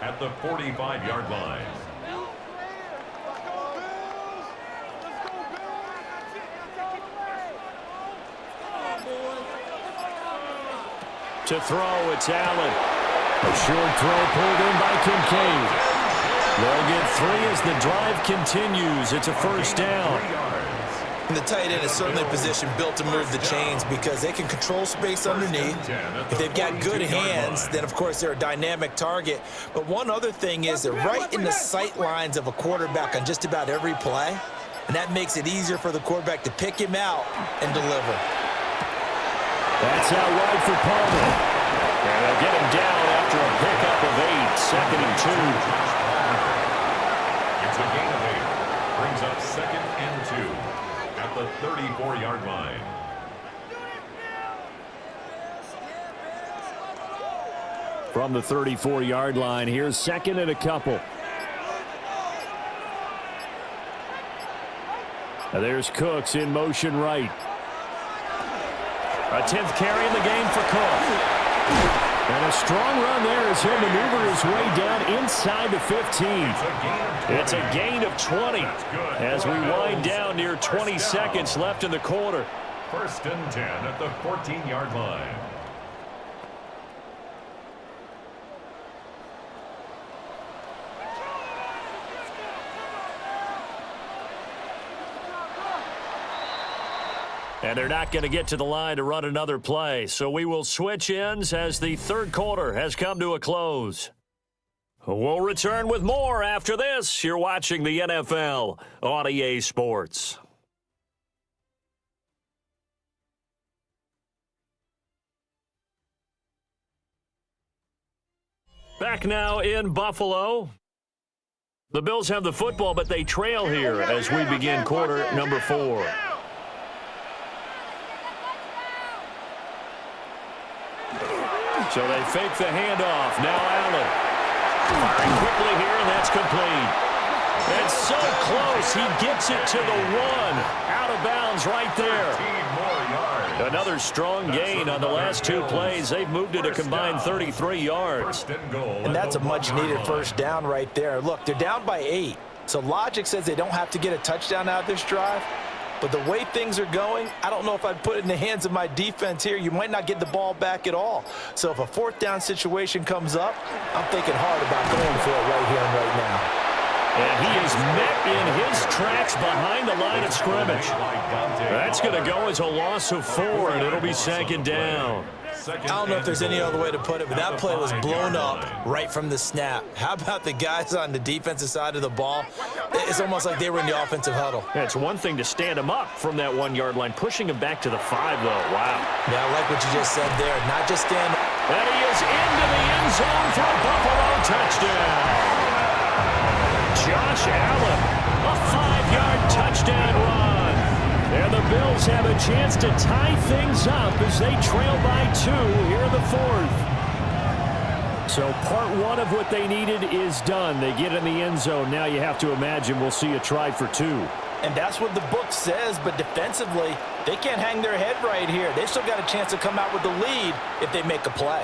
at the 45-yard line. To throw, it's Allen. A short throw pulled in by Kincaid. They'll get 3 as the drive continues. It's a first down. And the tight end is certainly a position built to move the chains because they can control space underneath. If they've got good hands, then, of course, they're a dynamic target. But one other thing is they're right in the sight lines of a quarterback on just about every play, and that makes it easier for the quarterback to pick him out and deliver. That's out wide for Palmer. And they'll get him down after a pickup of 8, 2nd and 2. It's a gain of 8. Brings up 2nd and 2 at the 34-yard line. From the 34-yard line, here's 2nd and a couple. Now there's Cooks in motion right. A 10th carry in the game for Cook. And a strong run there as he'll maneuver his way down inside the 15. It's a gain of 20 as we wind down near 20 seconds left in the quarter. 1st and 10 at the 14-yard line. And they're not going to get to the line to run another play. So we will switch ends as the 3rd quarter has come to a close. We'll return with more after this. You're watching the NFL on EA Sports. Back now in Buffalo. The Bills have the football, but they trail here as we begin quarter number 4. So they fake the handoff. Now Allen. Firing quickly here, and that's complete. It's so close. He gets it to the 1. Out of bounds right there. Another strong gain on the last 2 plays. They've moved it a combined 33 yards. And that's a much-needed first down right there. Look, they're down by 8. So logic says they don't have to get a touchdown out of this drive. But the way things are going, I don't know if I'd put it in the hands of my defense here. You might not get the ball back at all. So if a fourth down situation comes up, I'm thinking hard about going for it right here and right now. And he is met in his tracks behind the line of scrimmage. That's going to go as a loss of 4, and it'll be second down. I don't know if there's any other way to put it, but that play was blown up right from the snap. How about the guys on the defensive side of the ball? It's almost like they were in the offensive huddle. Yeah, it's one thing to stand him up from that 1-yard line, pushing him back to the 5, though. Wow. Yeah, I like what you just said there. Not just stand. And he is into the end zone for a Buffalo touchdown. Josh Allen, a 5-yard touchdown run. And the Bills have a chance to tie things up as they trail by 2 here in the 4th. So part 1 of what they needed is done. They get in the end zone. Now you have to imagine we'll see a try for 2. And that's what the book says, but defensively, they can't hang their head right here. They've still got a chance to come out with the lead if they make a play.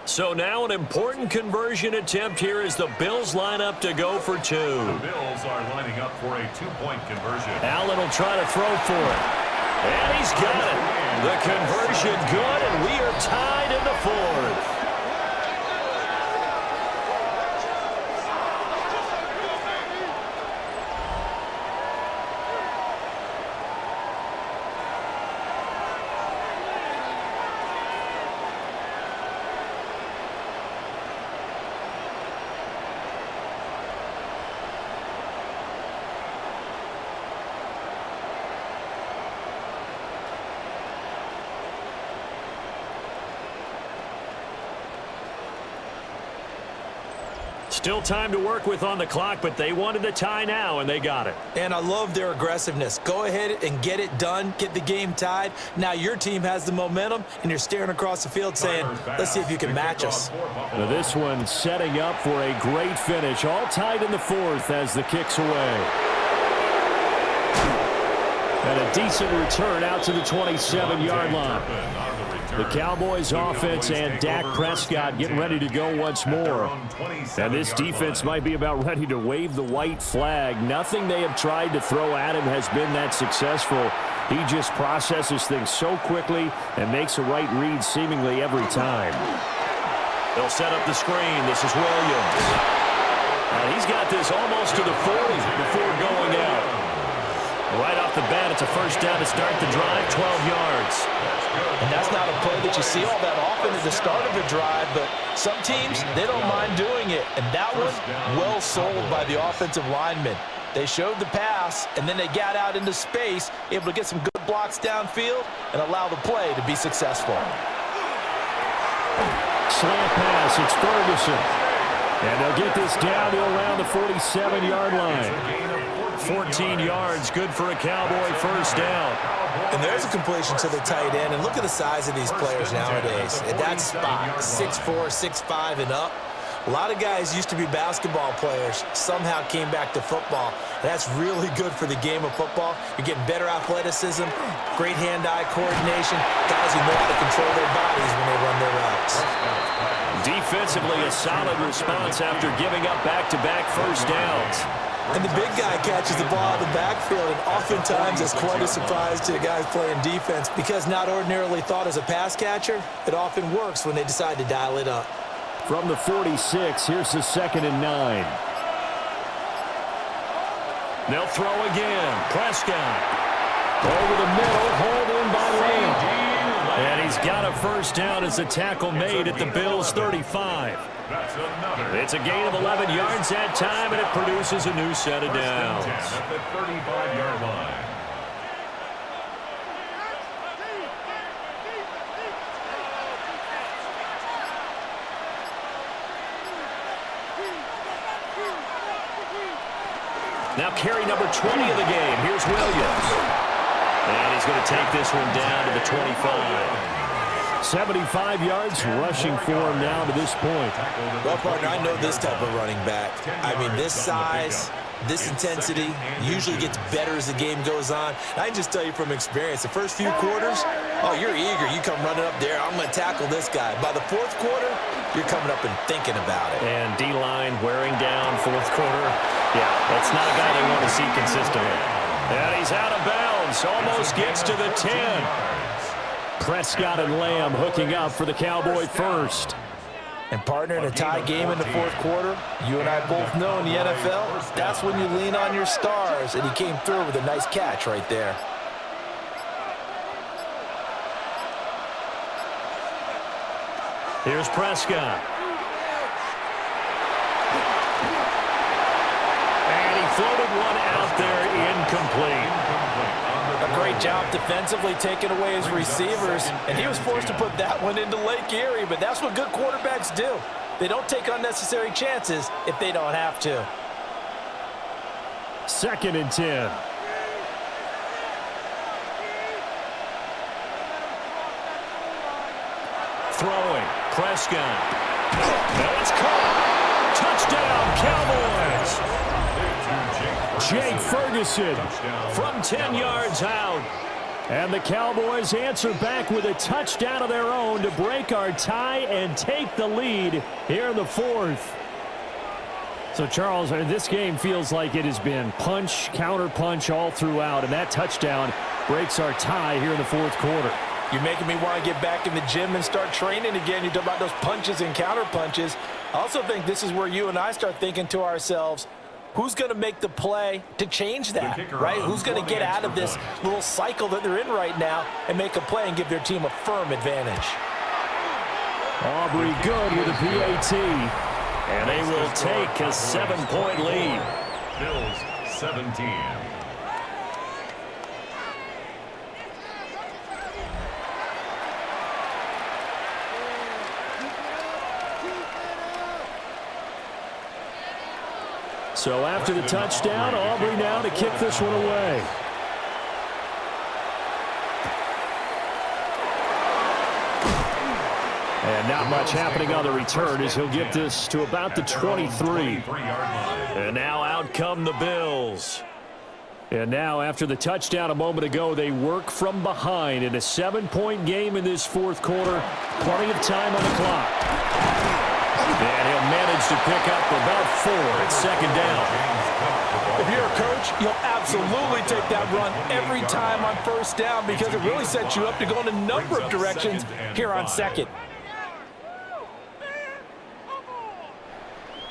So now an important conversion attempt here as the Bills line up to go for 2. The Bills are lining up for a 2-point conversion. Allen will try to throw for it. And he's got it. The conversion good, and we are tied in the 4th. Still time to work with on the clock, but they wanted the tie now, and they got it. And I love their aggressiveness. Go ahead and get it done. Get the game tied. Now your team has the momentum, and you're staring across the field saying, let's see if you can match us. Now this one setting up for a great finish. All tied in the 4th as the kick's away. And a decent return out to the 27-yard line. The Cowboys offense and Dak Prescott getting ready to go once more. And this defense might be about ready to wave the white flag. Nothing they have tried to throw at him has been that successful. He just processes things so quickly and makes a right read seemingly every time. They'll set up the screen. This is Williams. And he's got this almost to the 40 before going out. Right off the bat, it's a first down to start the drive, 12 yards. And that's not a play that you see all that often at the start of a drive, but some teams, they don't mind doing it. And that one, well sold by the offensive lineman. They showed the pass, and then they got out into space, able to get some good blocks downfield and allow the play to be successful. Slant pass, it's Ferguson. And they'll get this down to around the 47-yard line. 14 yards, good for a Cowboy first down. And there's a completion to the tight end. And look at the size of these players nowadays. At that spot, 6'4", 6'5", and up. A lot of guys used to be basketball players, somehow came back to football. That's really good for the game of football. You're getting better athleticism, great hand-eye coordination, guys who know how to control their bodies when they run their routes. Defensively, a solid response after giving up back-to-back first downs. And the big guy catches the ball in the backfield, and oftentimes it's quite a surprise to the guys playing defense because not ordinarily thought as a pass catcher, it often works when they decide to dial it up. From the 46, here's the 2nd and 9. They'll throw again. Prescott over the middle, hauled in by Lane. And he's got a first down as a tackle made at the Bills' 35. It's a gain of 11 yards that time, and it produces a new set of downs. At the 35-yard line. Now carry number 20 of the game. Here's Williams. And he's going to take this one down to the 25. 75 yards rushing for him now to this point. Well, partner, I know this type of running back. I mean, this size, this intensity usually gets better as the game goes on. I can just tell you from experience, the first few quarters, Oh, you're eager. You come running up there. I'm going to tackle this guy. By the fourth quarter, you're coming up and thinking about it. And D-line wearing down fourth quarter. Yeah, that's not a guy they want to see consistently. And he's out of bounds. Almost gets to the 10. Prescott and Lamb hooking up for the Cowboy first. And partner, in a tie game in the fourth quarter, you and I both know in the NFL, that's when you lean on your stars. And he came through with a nice catch right there. Here's Prescott. And he floated one out there incomplete. A great job defensively taking away his receivers, and he was forced to put that one into Lake Erie, but that's what good quarterbacks do. They don't take unnecessary chances if they don't have to. 2nd and 10. Throwing. Prescott. And it's caught. Touchdown, Cowboys. Jake Ferguson from 10 yards out. And the Cowboys answer back with a touchdown of their own to break our tie and take the lead here in the fourth. So, Charles, this game feels like it has been punch, counter punch all throughout, and that touchdown breaks our tie here in the fourth quarter. You're making me want to get back in the gym and start training again. You talk about those punches and counter punches. I also think this is where you and I start thinking to ourselves, who's going to make the play to change that, right? Who's going to get out of this little cycle that they're in right now and make a play and give their team a firm advantage? Aubrey good with a PAT. And they will take a 7-point lead. Bills 17. So after the touchdown, Aubrey now to kick this one away. And not much happening on the return as he'll get this to about the 23. And now out come the Bills. And now after the touchdown a moment ago, they work from behind in a 7-point game in this fourth quarter. Plenty of time on the clock. And he'll manage to pick up about 4 at 2nd down. If you're a coach, you'll absolutely take that run every time on 1st down because it really sets you up to go in a number of directions here on 2nd.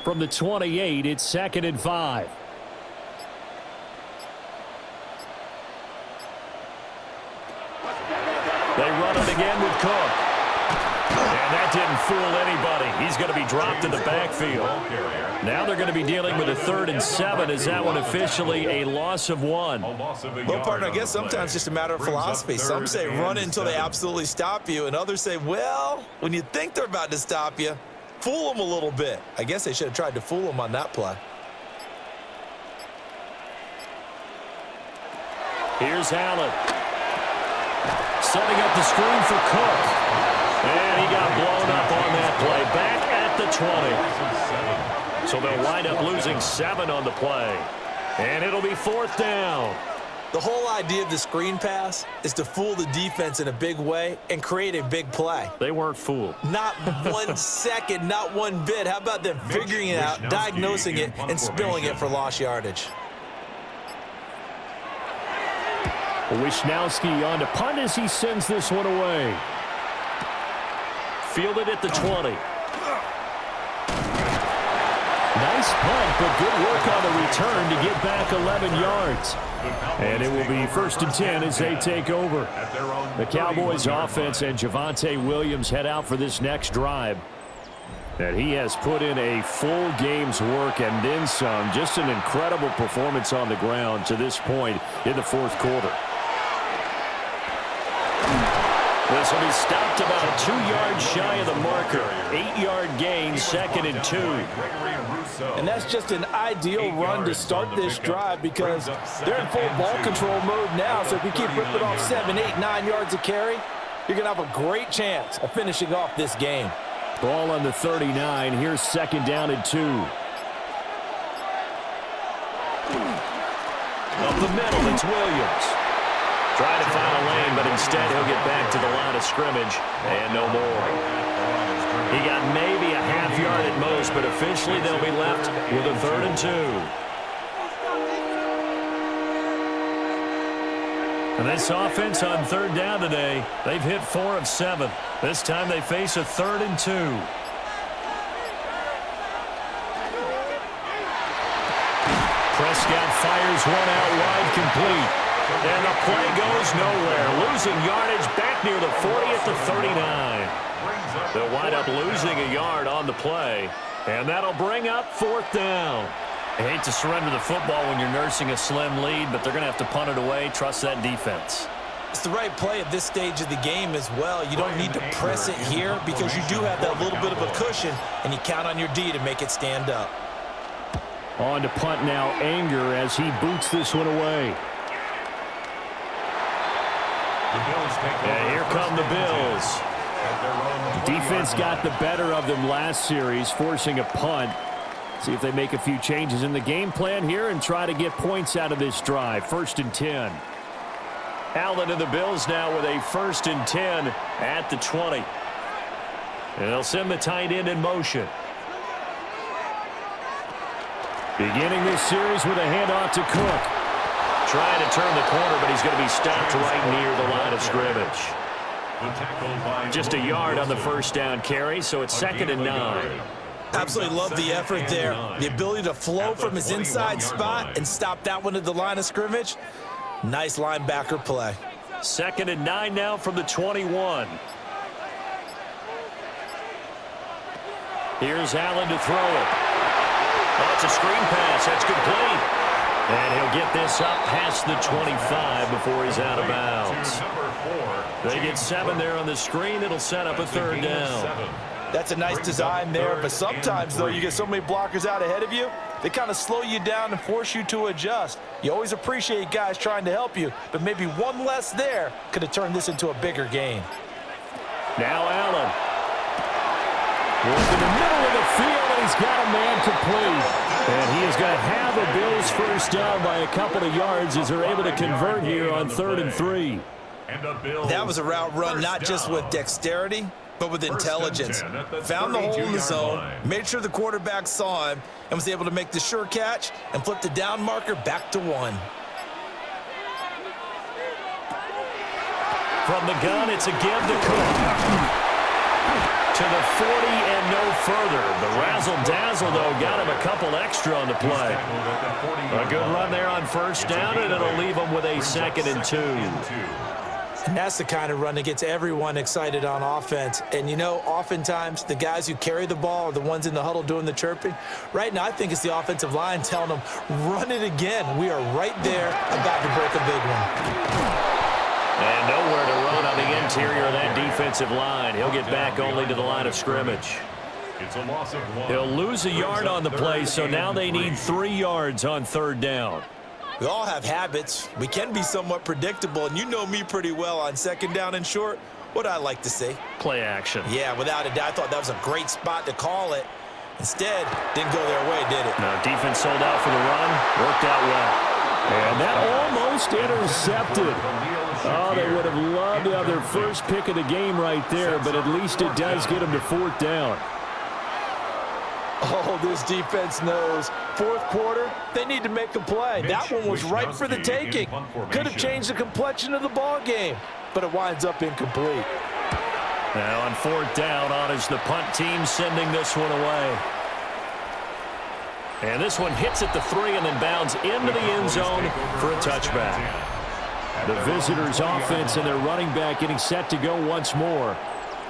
From the 28, it's 2nd and 5. They run it again with Cook. And that didn't fool anybody. He's going to be dropped in the backfield. Now they're going to be dealing with a 3rd and 7. Is that one officially a loss of 1? Well, partner, I guess sometimes it's just a matter of philosophy. Some say run until they absolutely stop you, and others say, well, when you think they're about to stop you, fool them a little bit. I guess they should have tried to fool them on that play. Here's Allen. Setting up the screen for Cook. And he got blown up on that play. Back at the 20. So they'll wind up losing 7 on the play. And it'll be 4th down. The whole idea of the screen pass is to fool the defense in a big way and create a big play. They weren't fooled. Not 1 second, not one bit. How about them figuring it out, diagnosing it, and spilling it for lost yardage? Wisnowski on to punt as he sends this one away. Fielded at the 20. Nice punt, but good work on the return to get back 11 yards. And it will be 1st and 10 as they take over. The Cowboys offense and Javonte Williams head out for this next drive. And he has put in a full game's work and then some. Just an incredible performance on the ground to this point in the fourth quarter. This will be stopped about 2 yards shy of the marker. 8-yard gain, 2nd and 2. And that's just an ideal run to start this drive because they're in full ball control mode now. So if you keep ripping off 7, 8, 9 yards of carry, you're going to have a great chance of finishing off this game. Ball on the 39. Here's 2nd down and 2. Up the middle, it's Williams. Trying to find a lane, but instead he'll get back to the line of scrimmage and no more. He got maybe a half yard at most, but officially they'll be left with a 3rd and 2. And this offense on 3rd down today, they've hit 4 of 7. This time they face a 3rd and 2. Prescott fires one out wide, complete. And the play goes nowhere. Losing yardage back near the 40 at the 39. They'll wind up losing a yard on the play. And that'll bring up 4th down. I hate to surrender the football when you're nursing a slim lead, but they're going to have to punt it away. Trust that defense. It's the right play at this stage of the game as well. You don't need to press it here because you do have that little bit of a cushion, and you count on your D to make it stand up. On to punt now, Anger, as he boots this one away. And here come the Bills. Defense got the better of them last series, forcing a punt. See if they make a few changes in the game plan here and try to get points out of this drive. 1st and 10. Allen and the Bills now with a 1st and 10 at the 20. And they'll send the tight end in motion. Beginning this series with a handoff to Cook. Trying to turn the corner, but he's going to be stopped right near the line of scrimmage. Just a yard on the 1st down carry, so it's 2nd and 9. Absolutely love the effort there. The ability to flow from his inside spot and stop that one at the line of scrimmage. Nice linebacker play. 2nd and 9 now from the 21. Here's Allen to throw it. Oh, it's a screen pass. That's complete. And he'll get this up past the 25 before he's out of bounds. They get 7 there on the screen. It'll set up a 3rd down. That's a nice design there, but sometimes, though, you get so many blockers out ahead of you, they kind of slow you down and force you to adjust. You always appreciate guys trying to help you, but maybe one less there could have turned this into a bigger game. Now Allen. Goes in the middle of the field, and he's got a man complete. And he is going to have a Bills 1st down by a couple of yards as they're able to convert here on 3rd and 3. That was a route run not just with dexterity, but with intelligence. Found the hole in the zone, made sure the quarterback saw him, and was able to make the sure catch and flip the down marker back to 1. From the gun, it's a give to Cook. To the 40 and no further. The razzle-dazzle, though, got him a couple extra on the play. A good run there on 1st down, and it'll leave him with a 2nd and 2. And that's the kind of run that gets everyone excited on offense. And, you know, oftentimes the guys who carry the ball are the ones in the huddle doing the chirping. Right now, I think it's the offensive line telling them, run it again. We are right there about to break a big one. And nowhere to run on the interior of that defensive line. He'll get back only to the line of scrimmage. It's a loss of 1. He'll lose a yard on the play, so now they need 3 yards on 3rd down. We all have habits. We can be somewhat predictable, and you know me pretty well on 2nd down and short. What I like to see? Play action. Yeah, without a doubt. I thought that was a great spot to call it. Instead, didn't go their way, did it? No, defense sold out for the run. Worked out well. And that almost intercepted. Oh, they would have loved to have their first pick of the game right there, but at least it does get them to 4th down. Oh, this defense knows. 4th quarter, they need to make a play. That one was right for the taking. Could have changed the complexion of the ball game, but it winds up incomplete. Now on 4th down, on is the punt team sending this one away. And this one hits at the 3 and then bounds into the end zone for a touchback. The visitors' offense and their running back getting set to go once more.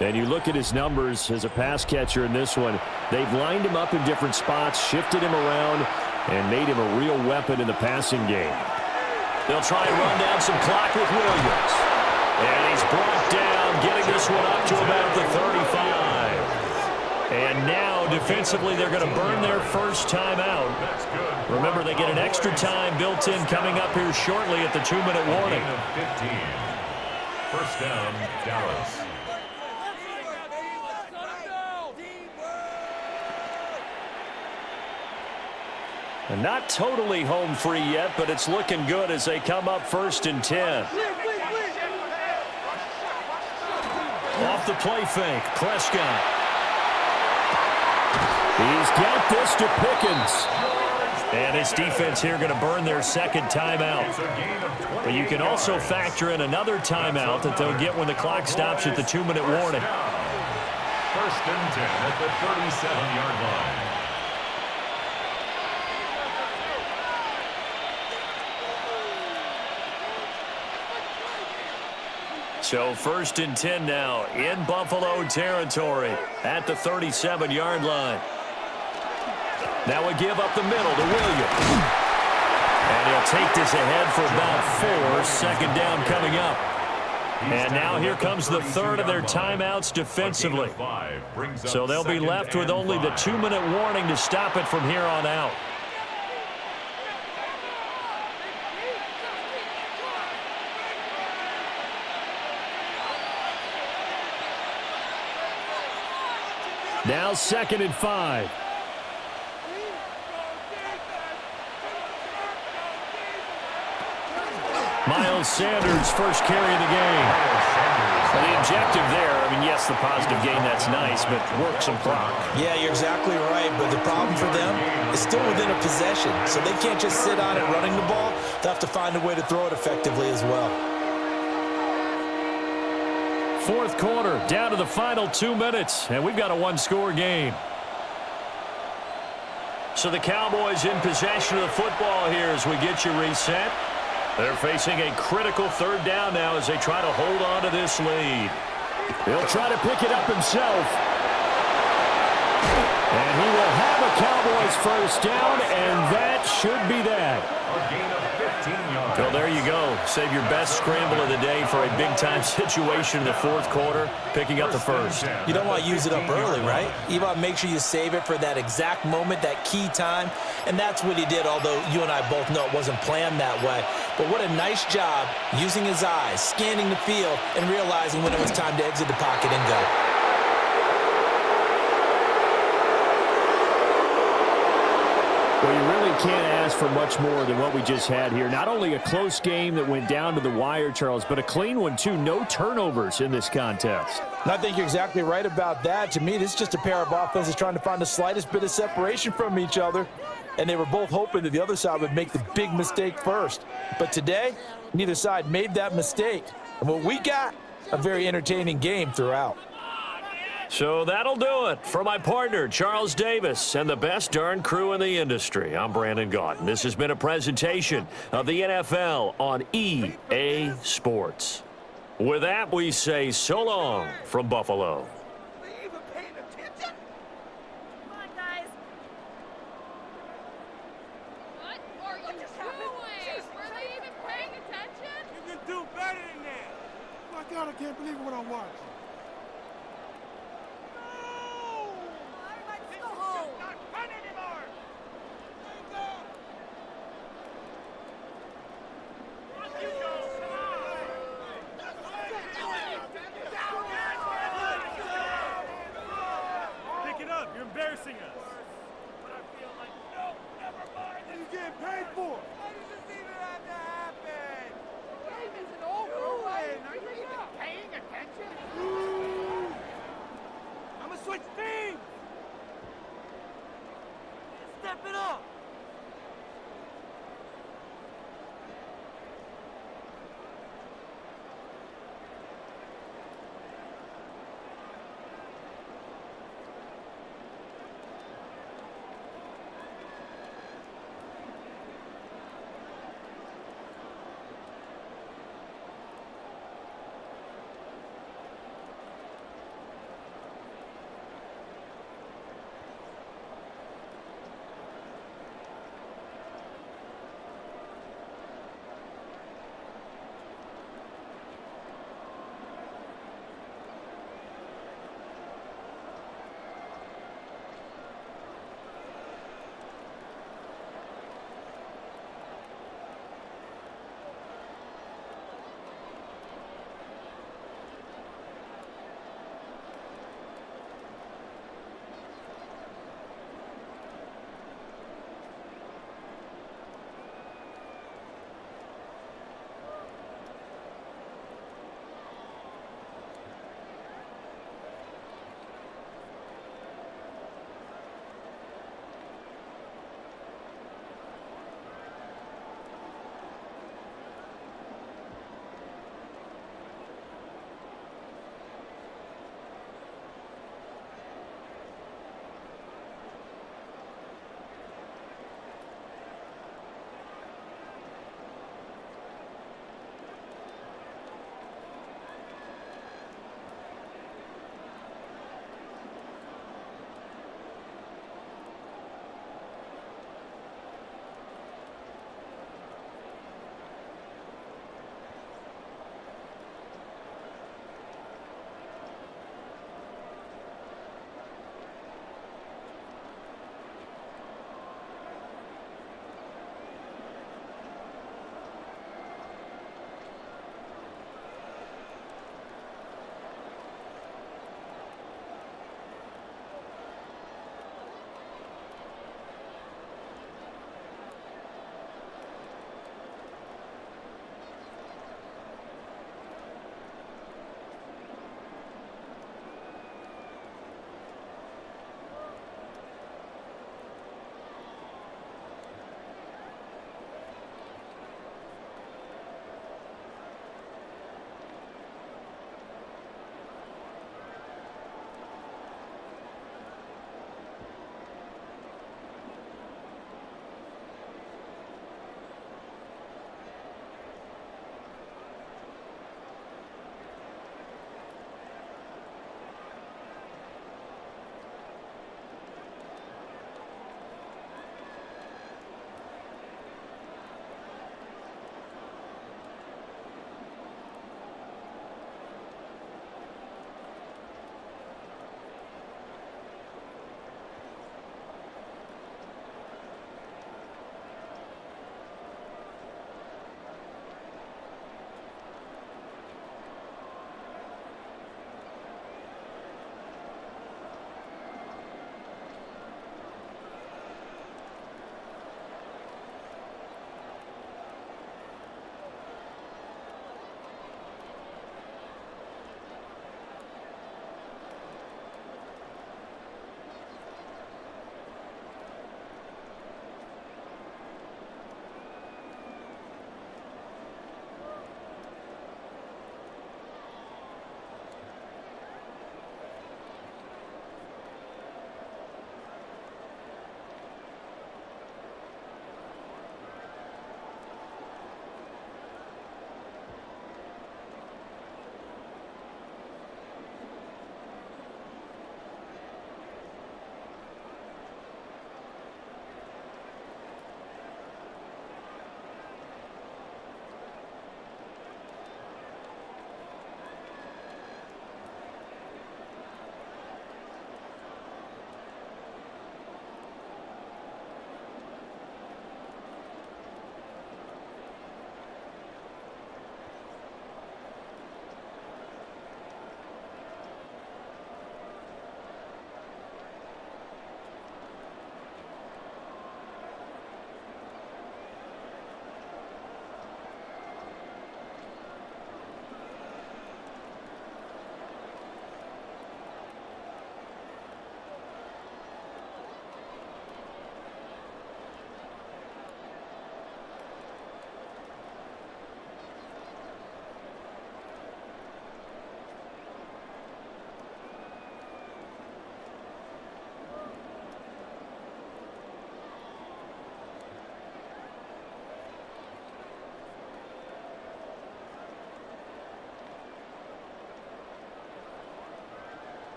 And you look at his numbers as a pass catcher in this one. They've lined him up in different spots, shifted him around, and made him a real weapon in the passing game. They'll try and run down some clock with Williams. And he's brought down, getting this one up to about the 35. And now, defensively, they're going to burn their first time out. Remember, they get an extra time built in coming up here shortly at the 2-minute warning. 15. 1st down, Dallas. And not totally home free yet, but it's looking good as they come up 1st and 10. Off the play fake, Prescott. He's got this to Pickens. And his defense here going to burn their second timeout. But you can also factor in another timeout that they'll get when the clock stops at the 2-minute warning. First and 10 at the 37-yard line. So first and 10 now in Buffalo territory at the 37-yard line. That would give up the middle to Williams. And he'll take this ahead for about 4. Second down coming up. And now here comes the third of their timeouts defensively. So they'll be left with only the 2-minute warning to stop it from here on out. Now 2nd and 5. Miles Sanders first carry of the game. Well, the objective there, I mean, yes, the positive gain, that's nice, but work some clock. Yeah, you're exactly right, but the problem for them is still within a possession, so they can't just sit on it running the ball. They'll have to find a way to throw it effectively as well. Fourth quarter, down to the final 2 minutes, and we've got a one-score game. So the Cowboys in possession of the football here as we get you reset. They're facing a critical third down now as they try to hold on to this lead. He'll try to pick it up himself. And he will have a Cowboys first down, and that should be that. A gain of 15 yards. Well, there you go. Save your best scramble of the day for a big-time situation in the fourth quarter, picking up the first. You don't want to use it up early, right? You want to make sure you save it for that exact moment, that key time, and that's what he did, although you and I both know it wasn't planned that way. But what a nice job using his eyes, scanning the field, and realizing when it was time to exit the pocket and go. Well, you really can't ask for much more than what we just had here. Not only a close game that went down to the wire, Charles, but a clean one, too. No turnovers in this contest. And I think you're exactly right about that. To me, this is just a pair of offenses trying to find the slightest bit of separation from each other. And they were both hoping that the other side would make the big mistake first. But today, neither side made that mistake. And what we got, a very entertaining game throughout. So that'll do it for my partner, Charles Davis, and the best darn crew in the industry. I'm Brandon Gaudin. This has been a presentation of the NFL on EA Sports. With that, we say so long from Buffalo. I can't believe what I'm watching. Pick it up. You're embarrassing us. But I feel like, no, never mind. What are you getting paid for? Why does this even have to happen? The game isn't over, right? Are you even paying attention? I'm gonna switch teams. Step it up.